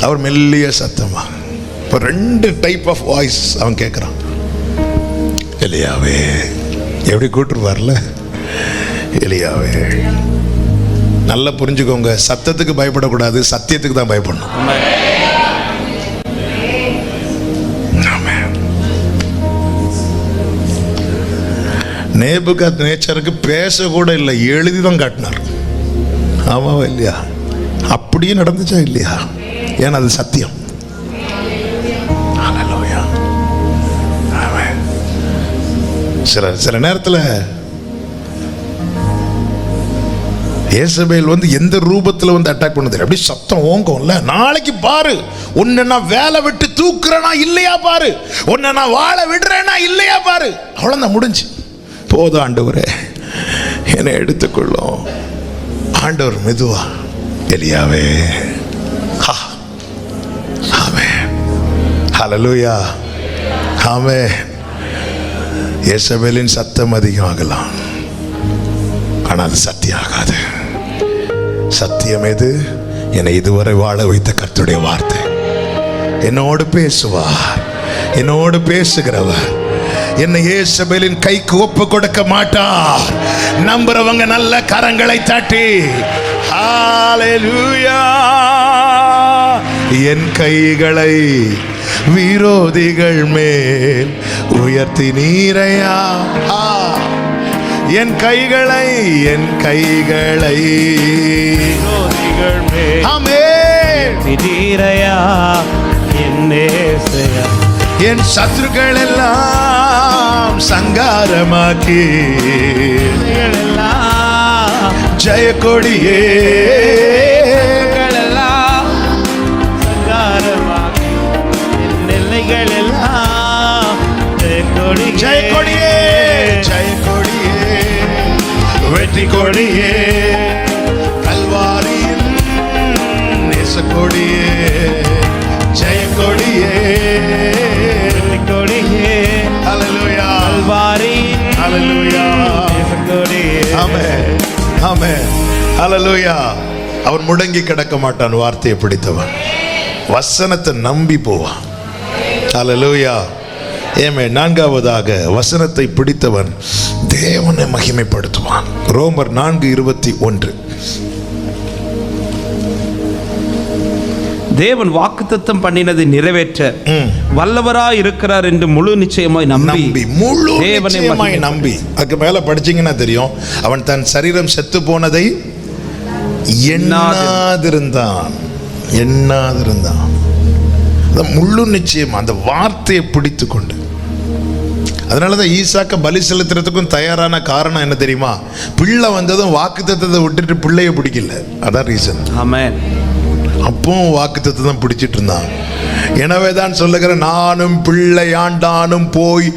S2: அவர் மெல்லிய சத்தமா. இப்போ 2 டைப் ஆஃப் வாய்ஸ் அவன் கேட்குறான். எலியாவே எப்படி கூட்டுருவார்ல, எலியாவே. நல்லா புரிஞ்சுக்கோங்க, சத்தத்துக்கு பயப்படக்கூடாது, சத்தியத்துக்கு தான் பயப்படணும். நேபுகாத் நேச்சருக்கு பேச கூட இல்லை, எழுதி தான் காட்டினார். ஆமாவா இல்லையா? அப்படியே நடந்துச்சா இல்லையா? ஏன்னா அது சத்தியம். சில நேரத்தில் ஏசபேல் எந்த ரூபத்தில் அட்டாக் பண்ணுது, அப்படி சத்தம் ஓங்கும்ல. நாளைக்கு பாரு, உன்னை நான் வேலை விட்டு தூக்குறேனா இல்லையா பாரு, உன்னை நான் வாழ விடுறேனா இல்லையா பாரு. அவ்வளோதான், முடிஞ்சு. போதும் ஆண்டவரே, என்னை எடுத்துக்கொள்ளும். ஆண்டவர் மெதுவா, எலியாவே. ஆமென். ஹல்லேலூயா. ஆமென். ஏசபேலின் சத்தம் அதிகமாகலாம், ஆனால் அது சத்தியம் ஆகாது. சத்தியம் எது? என்னை இதுவரை வாழ வைத்த கர்த்தருடைய வார்த்தை. என்னோடு பேசுவார், என்னோடு பேசுகிறவர். என்னை ஏசபேலின் கைக்கு ஒப்பு கொடுக்க மாட்டார். நம்புறவங்க நல்ல கரங்களை தட்டி ஹல்லேலூயா. என் கைகளை விரோதிகள் மேல் உயர்த்தி நீரையா. என் கைகளை விரோதிகள் மேல் நீரையா. என் சத்துருக்கள் எல்லாம் சங்காரமாக்கி ஜெய கொடியே சங்காரமாக்கி நெல்லைகள் எல்லாம் ஜெய கொடியே, ஜெய கொடியே, வெற்றி கொடியே, கல்வாரியின் நேச கொடியே, ஜெய கொடியே, கொடியே. ஹல்லேலூயா. கல்வாரியின் ஹல்லேலூயா. நேச கொடியே. ஆமென். ஆமென். ஹல்லேலூயா. அவன் முடங்கி கிடக்க மாட்டான், வார்த்தையை பிடித்தவன். வசனத்தை நம்பி போவான். ஹல்லேலூயா. ஆமென். 4வதாக வசனத்தை பிடித்தவன் தேவனை மகிமைப்படுத்துவான். ரோமர் 4:21.
S3: தேவன் வாக்குத்தத்தம் பண்ணினதை நிறைவேற்ற வல்லவராய் இருக்கிறார் என்று முழு நிச்சயமாய் நம்பி
S2: முழு நிச்சயமாய் நம்பி. அதுக்கு மேல படிச்சீங்கன்னா தெரியும், அவன் தன் சரீரம் செத்து போனதை எண்ணாதிருந்தான்.
S1: முழு நிச்சயம் அந்த வார்த்தையை பிடித்து கொண்டு. அதனாலதான் ஈசாக்க பலி செலுத்துறதுக்கும் தயாரான காரணம் என்ன தெரியுமா? பிள்ளை வந்ததும் வாக்குத்தத்தத்தை விட்டுட்டு பிள்ளைய பிடிக்கல. அதான் ரீசன்.
S3: ஆமென்.
S1: அப்பவும் வாக்குத்தத்தை தான் பிடிச்சிட்டு இருந்தான். எனவே தான் சொல்லுகிறேன், நானும் பிள்ளையாண்டானும் போய்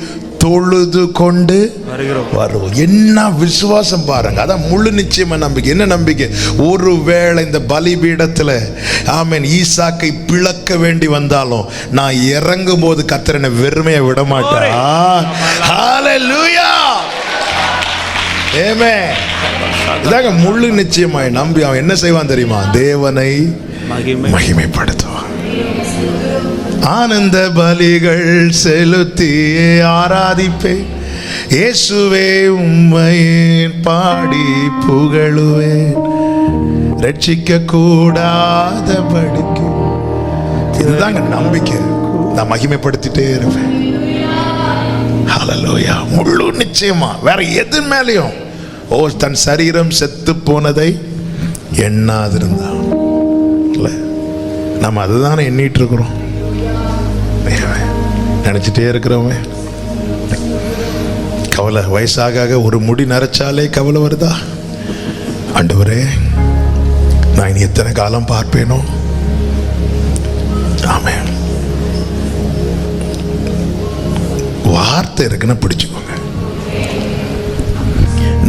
S1: தொழுது கொண்டு வருவோம். என்ன விசுவாசம் பாருங்க. அதான் முழு நிச்சயமா நம்பிக்கை. என்ன நம்பிக்கை? ஒருவேளை இந்த பலிபீடத்துல ஆமென் ஈசாக்கை பிளக்க வேண்டி வந்தாலும் நான் இறங்கும் போது கர்த்தர் வெறுமையை விட மாட்டேன். ஹல்லேலூயா, ஆமென். இதாங்க முழு நிச்சயமாய் நம்பி அவன் என்ன செய்வான் தெரியுமா? தேவனை மகிமைப்படுத்துவான். ஆனந்த பலிகள் செலுத்தி ஆராதிப்பேன், இயேசுவே உம்மை பாடி புகழுவேன், ரட்சிக்க கூடாதபடிக்கு. இதுதாங்க நம்பிக்கை. நான் மகிமைப்படுத்திட்டே இருப்பேன். ஹல்லேலூயா. முழு நிச்சயமா வேற எது மேலேயும் தன் சரீரம் செத்து போனதை எண்ணாதிருந்தான். நம்ம அதுதானே எண்ணிட்டு இருக்கிறோம், நினைச்சிட்டே இருக்கிறோமே. கவலை வயசாக ஒரு முடி நரைச்சாலே கவலை வருதா? ஆண்டவரே, நான் இனி எத்தனை காலம் பார்ப்பேனோ? ஆமென். வார்த்தை இருக்குன்னு பிடிச்சுக்கோங்க.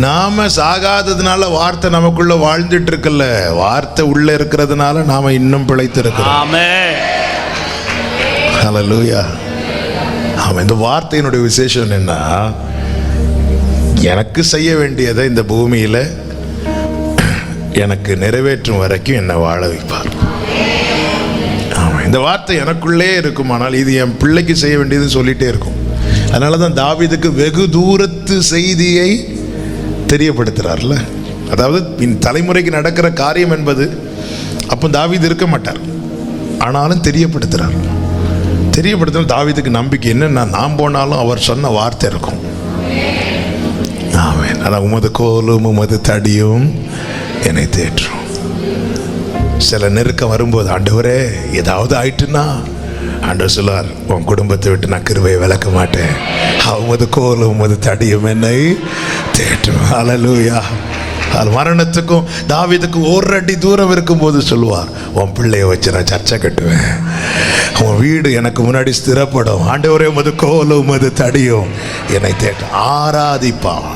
S1: நாம சாகாததுனால வார்த்தை நமக்குள்ள வாழ்ந்துட்டு இருக்கல, வார்த்தை உள்ள இருக்கிறதுனால நாம இன்னும் பிழைத்து இருக்கிறோம்.
S3: ஆமென்.
S1: ஹல்லேலூயா. ஆமாம். இந்த வார்த்தையினுடைய விசேஷம் என்னன்னா, எனக்கு செய்ய வேண்டியதை இந்த பூமியில் எனக்கு நிறைவேற்றும் வரைக்கும் என்னை வாழ வைப்பார். ஆமாம். இந்த வார்த்தை எனக்குள்ளே இருக்குமானால் இது என் பிள்ளைக்கு செய்ய வேண்டியது சொல்லிட்டே இருக்கும். அதனால தான் தாவீதுக்கு வெகு தூரத்து செய்தியை தெரியப்படுத்துறார்ல. அதாவது தலைமுறைக்கு நடக்கிற காரியம் என்பது அப்போ தாவீது இருக்க மாட்டார், ஆனாலும் தெரியப்படுத்துறார். தெரியப்படுத்தின தாவீதுக்கு நம்பிக்கை என்னன்னா, நான் போனாலும் அவர் சொன்ன வார்த்தை இருக்கும். ஆமென். அதான் உமது கோலும் உமது தடியும் என்னை தேற்றும். சில நெருக்கம் வரும்போது, ஆண்டவரே ஏதாவது ஆயிட்டுன்னா ஆண்டவர் சொல்லுவார், உன் குடும்பத்தை விட்டு நான் கிருபையை விளக்க மாட்டேன், உமது கோலும் உமது தடியும் என்னை தேற்றும். ஹல்லேலூயா. மரணத்துக்கும் தாவீதுக்கும் ஒரு அடி தூரம் இருக்கும்போது சொல்லுவார், உன் பிள்ளைய வச்சு நான் சர்ச்சை கட்டுவேன், உன் வீடு எனக்கு முன்னாடி ஸ்திரப்படும், ஆண்டவரே உமது கோலும் உமது தடியும் என்னை தேற்றும். ஆராதிப்பான்.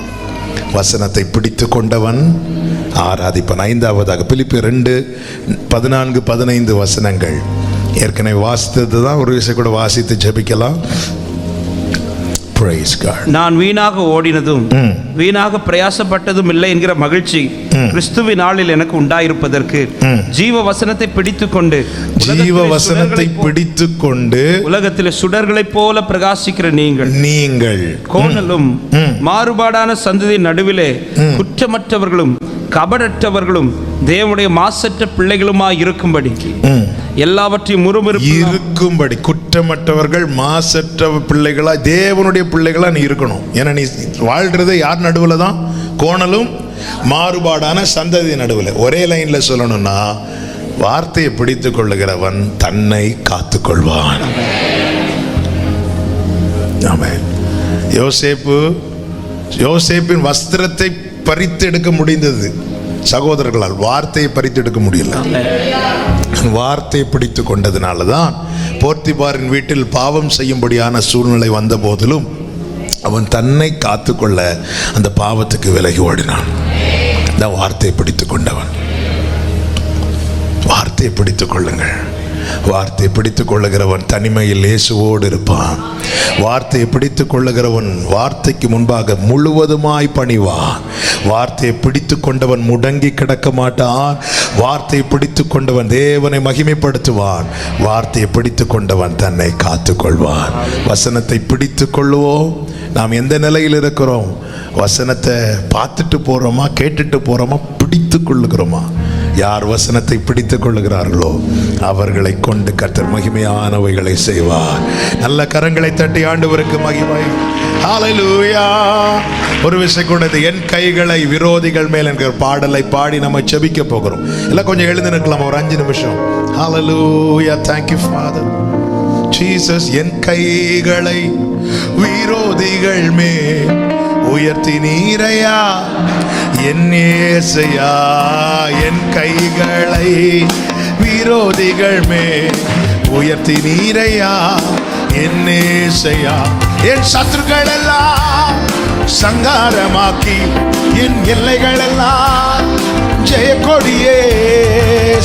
S1: வசனத்தை பிடித்து கொண்டவன் ஆராதிப்பான். ஐந்தாவதாக பிலிப்பியர் 2:14-15 வசனங்கள். ஏற்கனவே வாசித்தது தான், ஒரு விஷயம் கூட வாசித்து ஜெபிக்கலாம்.
S3: நான் வீணாக ஓடினதும் வீணாக பிரயாசப்பட்டதும் இல்லை என்கிற மகிழ்ச்சி கிறிஸ்துவின் நாளில் எனக்கு உண்டாயிருப்பதற்கு ஜீவ வசனத்தை பிடித்துக்கொண்டு உலகத்தில் சுடர்களைப் போல பிரகாசிக்கிற நீங்கள் கோணலும் மாறுபாடான சந்ததியின் நடுவிலே குற்றமற்றவர்களும் கபடற்றவர்களும் தேவனுடைய மாசற்ற பிள்ளைகளுமாய் இருக்கும்படிக்கு எல்லாவற்றையும் இருக்கும்படி, குற்றமற்றவர்கள் மாசற்ற பிள்ளைகளா தேவனுடைய பிள்ளைகளா நீ இருக்கணும். ஏன்னா நீ வாழ்றது யார் நடுவில் தான்? கோணலும் மாறுபாடான சந்ததி நடுவில். ஒரே லைன்ல சொல்லணும்னா, வார்த்தையை பிடித்துக் கொள்ளுகிறவன் தன்னை காத்துக்கொள்வான். ஆமென். யோசேப்பின் வஸ்திரத்தை பறித்து எடுக்க முடிந்தது சகோதரர்களால், வார்த்தையை பறித்து எடுக்க முடியல. வார்த்தையை பிடித்து கொண்டதுனால தான் போர்த்திபாரின் வீட்டில் பாவம் செய்யும்படியான சூழ்நிலை வந்த போதிலும் அவன் தன்னை காத்துக்கொள்ள அந்த பாவத்துக்கு விலகி ஓடினான். தான் வார்த்தையை பிடித்து கொண்டவன். வார்த்தையை பிடித்துக் கொள்ளுங்கள். வார்த்தையை பிடித்துக் கொள்ளுகிறவன் தனிமையில் இயேசுவோடு இருப்பான். வார்த்தையை பிடித்துக் கொள்ளுகிறவன் வார்த்தைக்கு முன்பாக முழுவதுமாய் பணிவான். வார்த்தையை பிடித்துக் கொண்டவன் முடங்கி கிடக்க மாட்டான். வார்த்தையை பிடித்துக் கொண்டவன் தேவனை மகிமைப்படுத்துவான். வார்த்தையை பிடித்துக் கொண்டவன் தன்னை காத்துக்கொள்வான். வசனத்தை பிடித்துக் கொள்ளுவோம். நாம் எந்த நிலையில் இருக்கிறோம்? வசனத்தை பார்த்துட்டு போறோமா, கேட்டுட்டு போறோமா, பிடித்துக் கொள்ளுகிறோமா? யார் வசனத்தை பிடித்துக் கொள்ளுகிறார்களோ அவர்களை கொண்டு கர்த்தர் மகிமையானவைகளை செய்வார். நல்ல கரங்களை தட்டி ஆண்டவருக்கு மகிமை. ஹல்லேலூயா. ஒரு விஷயம் கூட, என் கைகளை விரோதிகள் மேல் என்கிற பாடலை பாடி நம்ம ஜெபிக்க போகிறோம். எல்லாம் கொஞ்சம் எழுந்து நிற்கலாம் ஒரு 5 நிமிஷம். ஹல்லேலூயா. Thank you Father.
S2: ஜீசஸ் என் கைகளை விரோதிகள் மேல் உயர்த்தி நீரையா என் இயேசையா என் கைகளை விரோதிகள் மேல் உயர்த்தி நீரையா என் இயேசையா என் சத்துருக்கள் எல்லாம் சங்காரமாக்கி என் எல்லைகள் எல்லாம் ஜெயக்கொடியே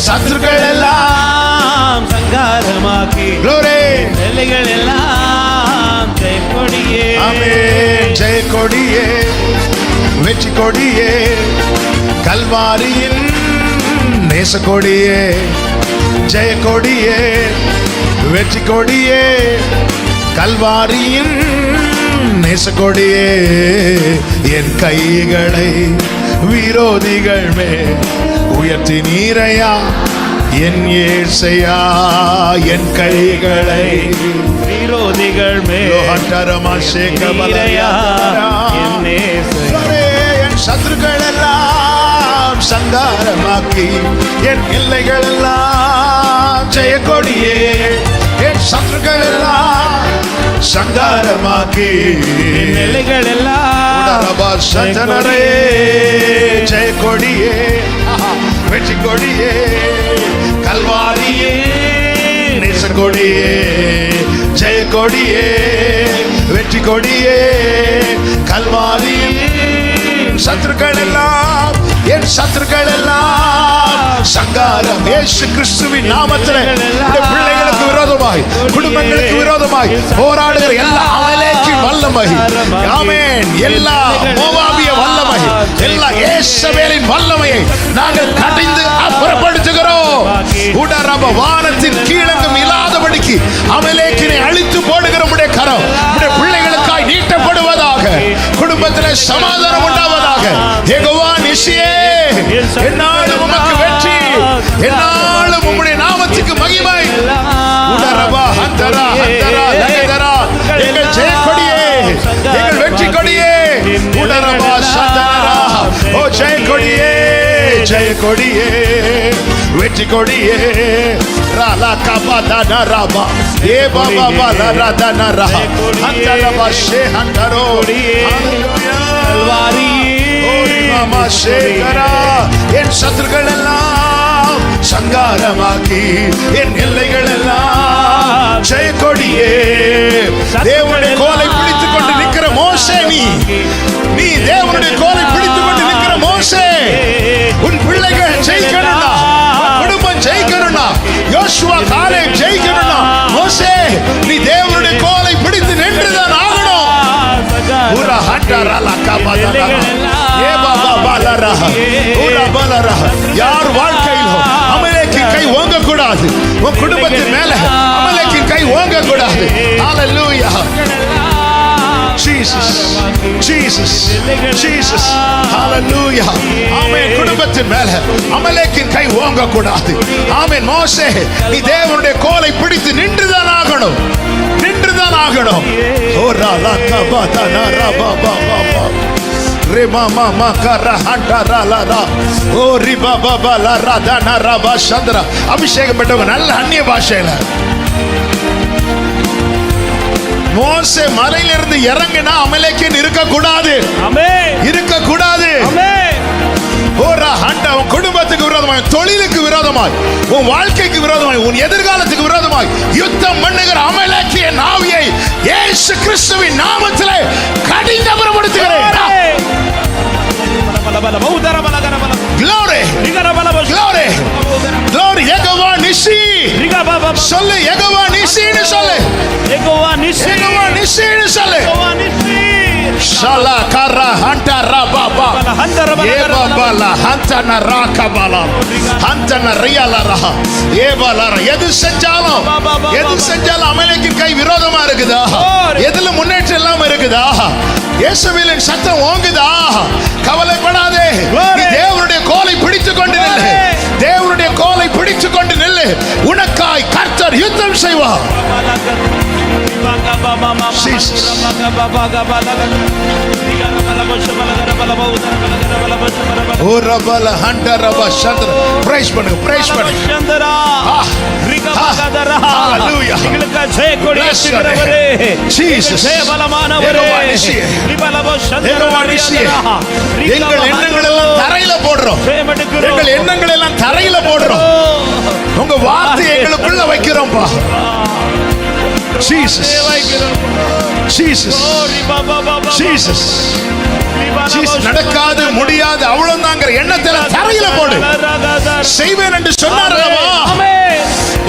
S2: சத்துருக்கள் எல்லாம்
S3: சங்காரமாக்கி எல்லைகள் எல்லாம் ஜெயக்கொடியே
S2: ஆமென் ஜெயக்கொடியே வெற்றி கொடியே கல்வாரியின் நேசக்கொடியே ஜெயக்கொடியே வெற்றி கொடியே கல்வாரியின் நேசக்கொடியே என் கைகளை விரோதிகள் மேல் உயர்த்தி நீரையா என் இயேசையா என் கைகளை
S3: விரோதிகள் மேல்
S2: என் சத்துருக்கள் எல்லாம் சங்காரமாக்கி என் எல்லைகள் எல்லாம் ஜெயக்கொடியே என் சத்துருக்கள் எல்லாம் சங்காரமாக்கி
S3: எல்லைகள் எல்லாம்
S2: சந்தனரே ஜெயக்கொடியே வெற்றி கொடியே கல்வாரியே நேசக்கொடியே ஜெயக்கொடியே வெற்றி கொடியே கல்வாரியில் சத்துருக்கள் எல்லாம் என் சத்துருக்கள் எல்லாம் சங்காரம் இயேசு கிறிஸ்துவின் நாமத்திலே பிள்ளைகளுக்கு விரோதமாய் குடும்பங்களுக்கு விரோதமாய் போராடுகிற எல்லா அமலேக்கின் வல்லமை ஆமென் எல்லா மோவாபிய வல்லமை எல்லா இயேசுவின் வல்லமையை நாங்கள் கடிந்து அப்புறப்படுத்துகிறோம் உடரப வானத்தின் கீழங்கும் இல்லாதபடிக்கு அமலேக்கினை அழித்து போடுகிற உடைய கரம் உடைய பிள்ளைகளுக்காய் நீட்டப்படுவதாக குடும்பத்திலே சமாதானம் உண்டாவதாக யெகோவா நிசியே என்னாலும் உமக்கு வெற்றி என்னாலும் உம்முடைய நாமத்துக்கு மகிமை உடரபா ஹந்தரா ஹந்தரா லகதரா எங்கள் ஜெயக்கொடியே எங்கள் வெற்றி கொடியே உடரபா சந்தரா ஓ ஜெயக்கொடியே ஜெயக்கொடியே வெற்றி கொடியே ராலா கபாதன ராபா ஏ பாபா பாலா ரதன ரா ஹந்தரபா ஷே ஹந்தரோ ஹalleluya ஓரி மாமா ஷேகரா என் சத்துருக்கள் எல்லாம் சங்காரமாக்கி என் எல்லைகள் எல்லாம் ஜெயக்கொடியே தேவனுடைய கோலை பிடித்துக் கொண்டு நிற்கிற மோசே நீ தேவனுடைய கோலை பிடித்துக் கொண்டு நிற்கிற மோசே உன் பிள்ளைகள் ஜெயிக்கணும்னா குடும்பம் ஜெயிக்கணும்னா யோசுவா காலேப் ஜெயிக்கணும்னா மோசே நீ தேவனுடைய கோலை பிடித்து நின்றுதான் ஆகணும் பூரா ஹட்டரலா கபாதனா ஏ பாபா பாலரா பூரா பாலரா யார் வாழ்க்கையிலும் அமலேக்கின் கை ஓங்க கூடாது உன் குடும்பத்தின் மேல அமலேக்கின் கை ஓங்க கூடாது ஹalleluya Jesus Jesus Jesus hallelujah ஆமென் குடும்பத்தின் மேல அமலேக்கின் கை ஓங்க கூடாது ஆமென் மோசே நீ தேவனுடைய கோலை பிடித்து நின்றுதான் ஆகணும் ஓரா லா பாதனா ரபா பாபா ரே மாமா மகர ஹண்டரா லா ஓ ரிபா பாபா லா ரதனா ரபா சந்திரா அபிஷேகம் பெற்றவங்க நல்ல அந்நிய பாஷையில மோசே மலையிலிருந்து இறங்கினா அமலேக்கின் இருக்கக்கூடாது இருக்கக்கூடாது உன் குடும்பத்துக்கு விரோதமாய் குடும்பத்துக்கு விரோதமாய் உன் வாழ்க்கைக்கு விரோதமாய் உன் எதிர்காலத்துக்கு விரோதமாய் யுத்தம் பண்ணுகிற அமலேக்கிய நாவியை இயேசு கிறிஸ்துவின் நாமத்திலே கடிந்து அப்புறப்படுத்துகிறேன். Glory, glory, glory. யெகோவா நிசி சொல்லு, யெகோவா நிசின்னு சொல்லு, யெகோவா நிசின்னு சொல்லு. Shala kara hanta rababa yebala hanta na rakabala hanta na riyala raha yebala எது செஞ்சாலும் அமலேக்கின் கை விரோதமா இருக்குதா, எதுல முன்னேற்றம் இல்லாம இருக்குதா, இயேசுவின் சத்தம் ஓங்குதா, கவலைப்படாதே. தேவனுடைய கோலை பிடித்துக் கொண்டு நில்லு, தேவனுடைய கோலை பிடித்துக் கொண்டு நில்லு. உனக்காய் கர்த்தர் யுத்தம் செய்வார். Jesus. ஓ ரபல ஹண்டரப சந்திர பிரைஸ் பண்ணுங்க பிரைஸ் பண்ணுங்க ஹalleluya
S3: எங்களுக்கு ஜெய கொடி ஏற்றுகிறவரே
S2: ஜீசஸ்
S3: ஜெய பலமானவரே
S2: எங்கள் எண்ணங்கள் எல்லாம் தரையில போடுறோம் எங்கள் எண்ணங்கள் எல்லாம் தரையில போடுறோம் உங்க வார்த்தை எங்களுக்குள்ள வைக்கிறோம்பா ஜீசஸ் ஜீசஸ் ஜீசஸ் ஜீசஸ் நடக்காது முடியாது அவ்வளவுதாங்கிற எண்ணத்தை தரையில போடு செய்வேன் என்று சொன்னார் அல்லவா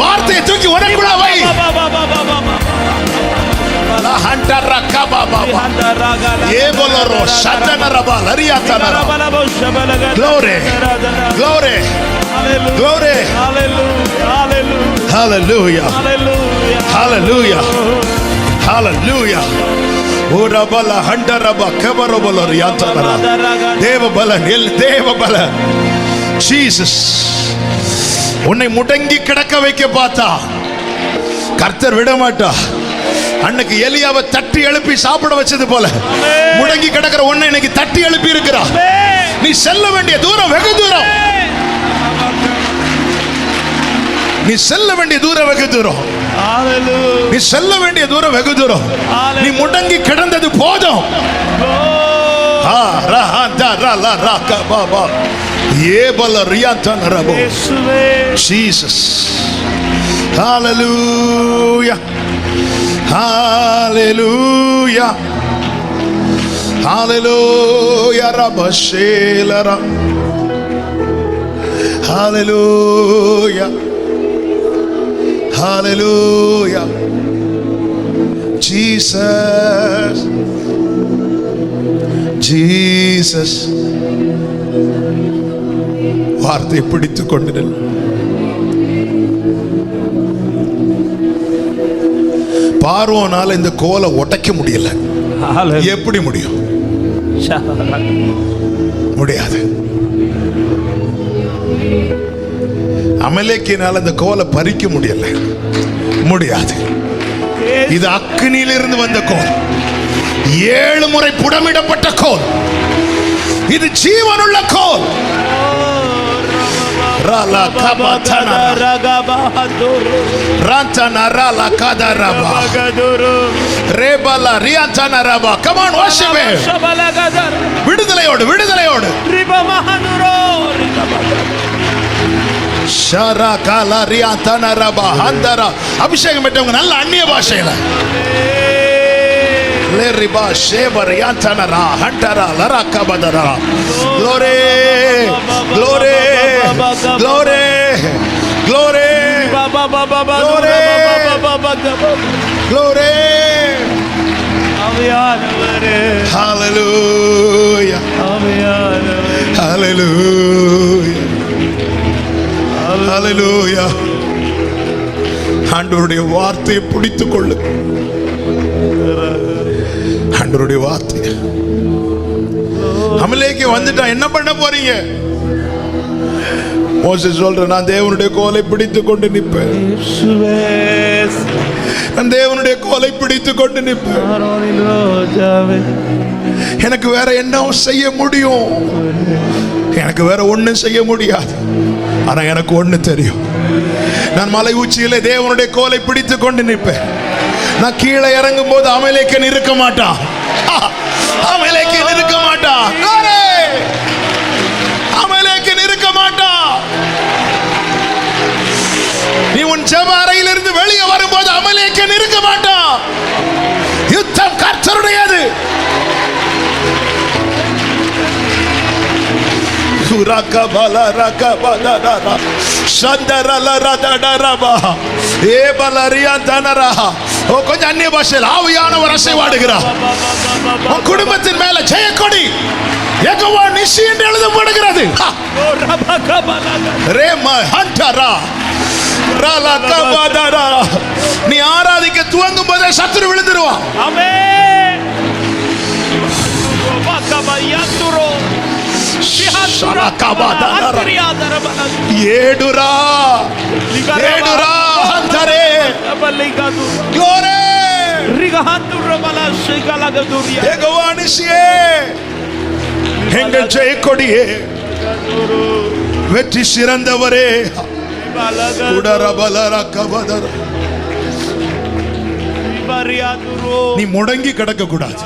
S2: வார்த்தையை தூக்கி உனக்குள்ள வை Glory, glory, glory, hallelujah, hallelujah, hallelujah. Ora bala handaraba kabaro bala riyatara. Deva bala nil deva bala. Jesus. உன்னை முடங்கி கிடக்க வைக்க பார்த்தா கர்த்தர் விட மாட்டா. அன்னைக்கு எலியாவை தட்டி எழுப்பி சாப்பிட வச்சது போல முடங்கி கிடக்கிற உன்னை இன்னைக்கு தட்டி எழுப்பி இருக்கிறா. நீ செல்ல வேண்டிய தூரம் வெகு தூரம். நீ செல்ல வேண்டிய தூரம் வெகு தூரம். நீ செல்ல வேண்டிய தூரம் வெகு தூரம். நீ முடங்கி கிடந்தது போதும். Jesus. Hallelujah. Hallelujah. Hallelujah. Rabashelara. Hallelujah. Hallelujah. Jesus. Jesus. வார்த்தை பிடித்துக் கொண்டிருந்தேன். பார்வோனால இந்த கோலை உடைக்க முடியல. எப்படி முடியும்? முடியாது. அமலேக்கினால இந்த கோலை பறிக்க முடியல. முடியாது. இது அக்கினியிலிருந்து வந்த கோல். 7 முறை புடமிடப்பட்ட கோல். இது ஜீவனுள்ள கோல். Rala kabatana rantana rala kadaraba rebala riantana raba. Come on, worship him. விடுதலையோடு விடுதலையோடு ஷரா காலா ரியாந்தனா ரபா ஹந்தரா. அபிஷேகம் பெற்றவங்க நல்ல அந்நிய பாஷையில லெரிபா ஷேபர் யாந்தனா ஹண்டரா லரா கபதரா. Glory, glory, glory, glory, glory, glory. Hallelujah, hallelujah, hallelujah. ஆண்டவருடைய வார்த்தையை பிடித்துக் கொள்ளு. ஆண்டவருடைய வார்த்தை. அமலேக்கு வந்துட்டா என்ன பண்ண போறீங்க? மோசேஸ் சொல்ற, நான் தேவனுடைய கோலை பிடித்துக் கொண்டு நிற்பேன். நான் தேவனுடைய கோலை பிடித்துக் கொண்டு நிற்பேன். எனக்கு வேற என்ன செய்ய முடியும்? எனக்கு வேற ஒண்ணும் செய்ய முடியாது. ஆனா எனக்கு ஒண்ணு தெரியும். நான் மலை உச்சியிலே தேவனுடைய கோலை பிடித்துக் கொண்டு நிற்பேன். நான் கீழே இறங்கும் போது அமலேக்கன் இருக்க மாட்டான். அமலேக்கன் இருக்க மாட்டான். அமலேக்கன் இருக்க மாட்டான். நீ உன் ஜெப அறையிலிருந்து வெளியே வரும்போது அமலேக்கன் இருக்க மாட்டான். யுத்தம் கர்த்தருடையது. கொஞ்சம் அந்நிய பாஷையில் ஆவியானவர் அசைவாடுகிறார். குடும்பத்தின் மேல ஜெயக்கொடி யெகோவா நிசி என்று எழுதப்படுகிறது. நீ ஆராதிக்க துவங்கும் போதே சத்துரு விழுந்துருவான். ஏடுரா ஏடுரா ஹந்தரே க்ளோரி ரிகஹந்துர மலா ஷிகலகதுரியா யெகோவா நிசியே
S1: எங்கள் ஜெயக்கொடியே, வெற்றி சிறந்தவரே, நீ முடங்கி கிடக்க கூடாது.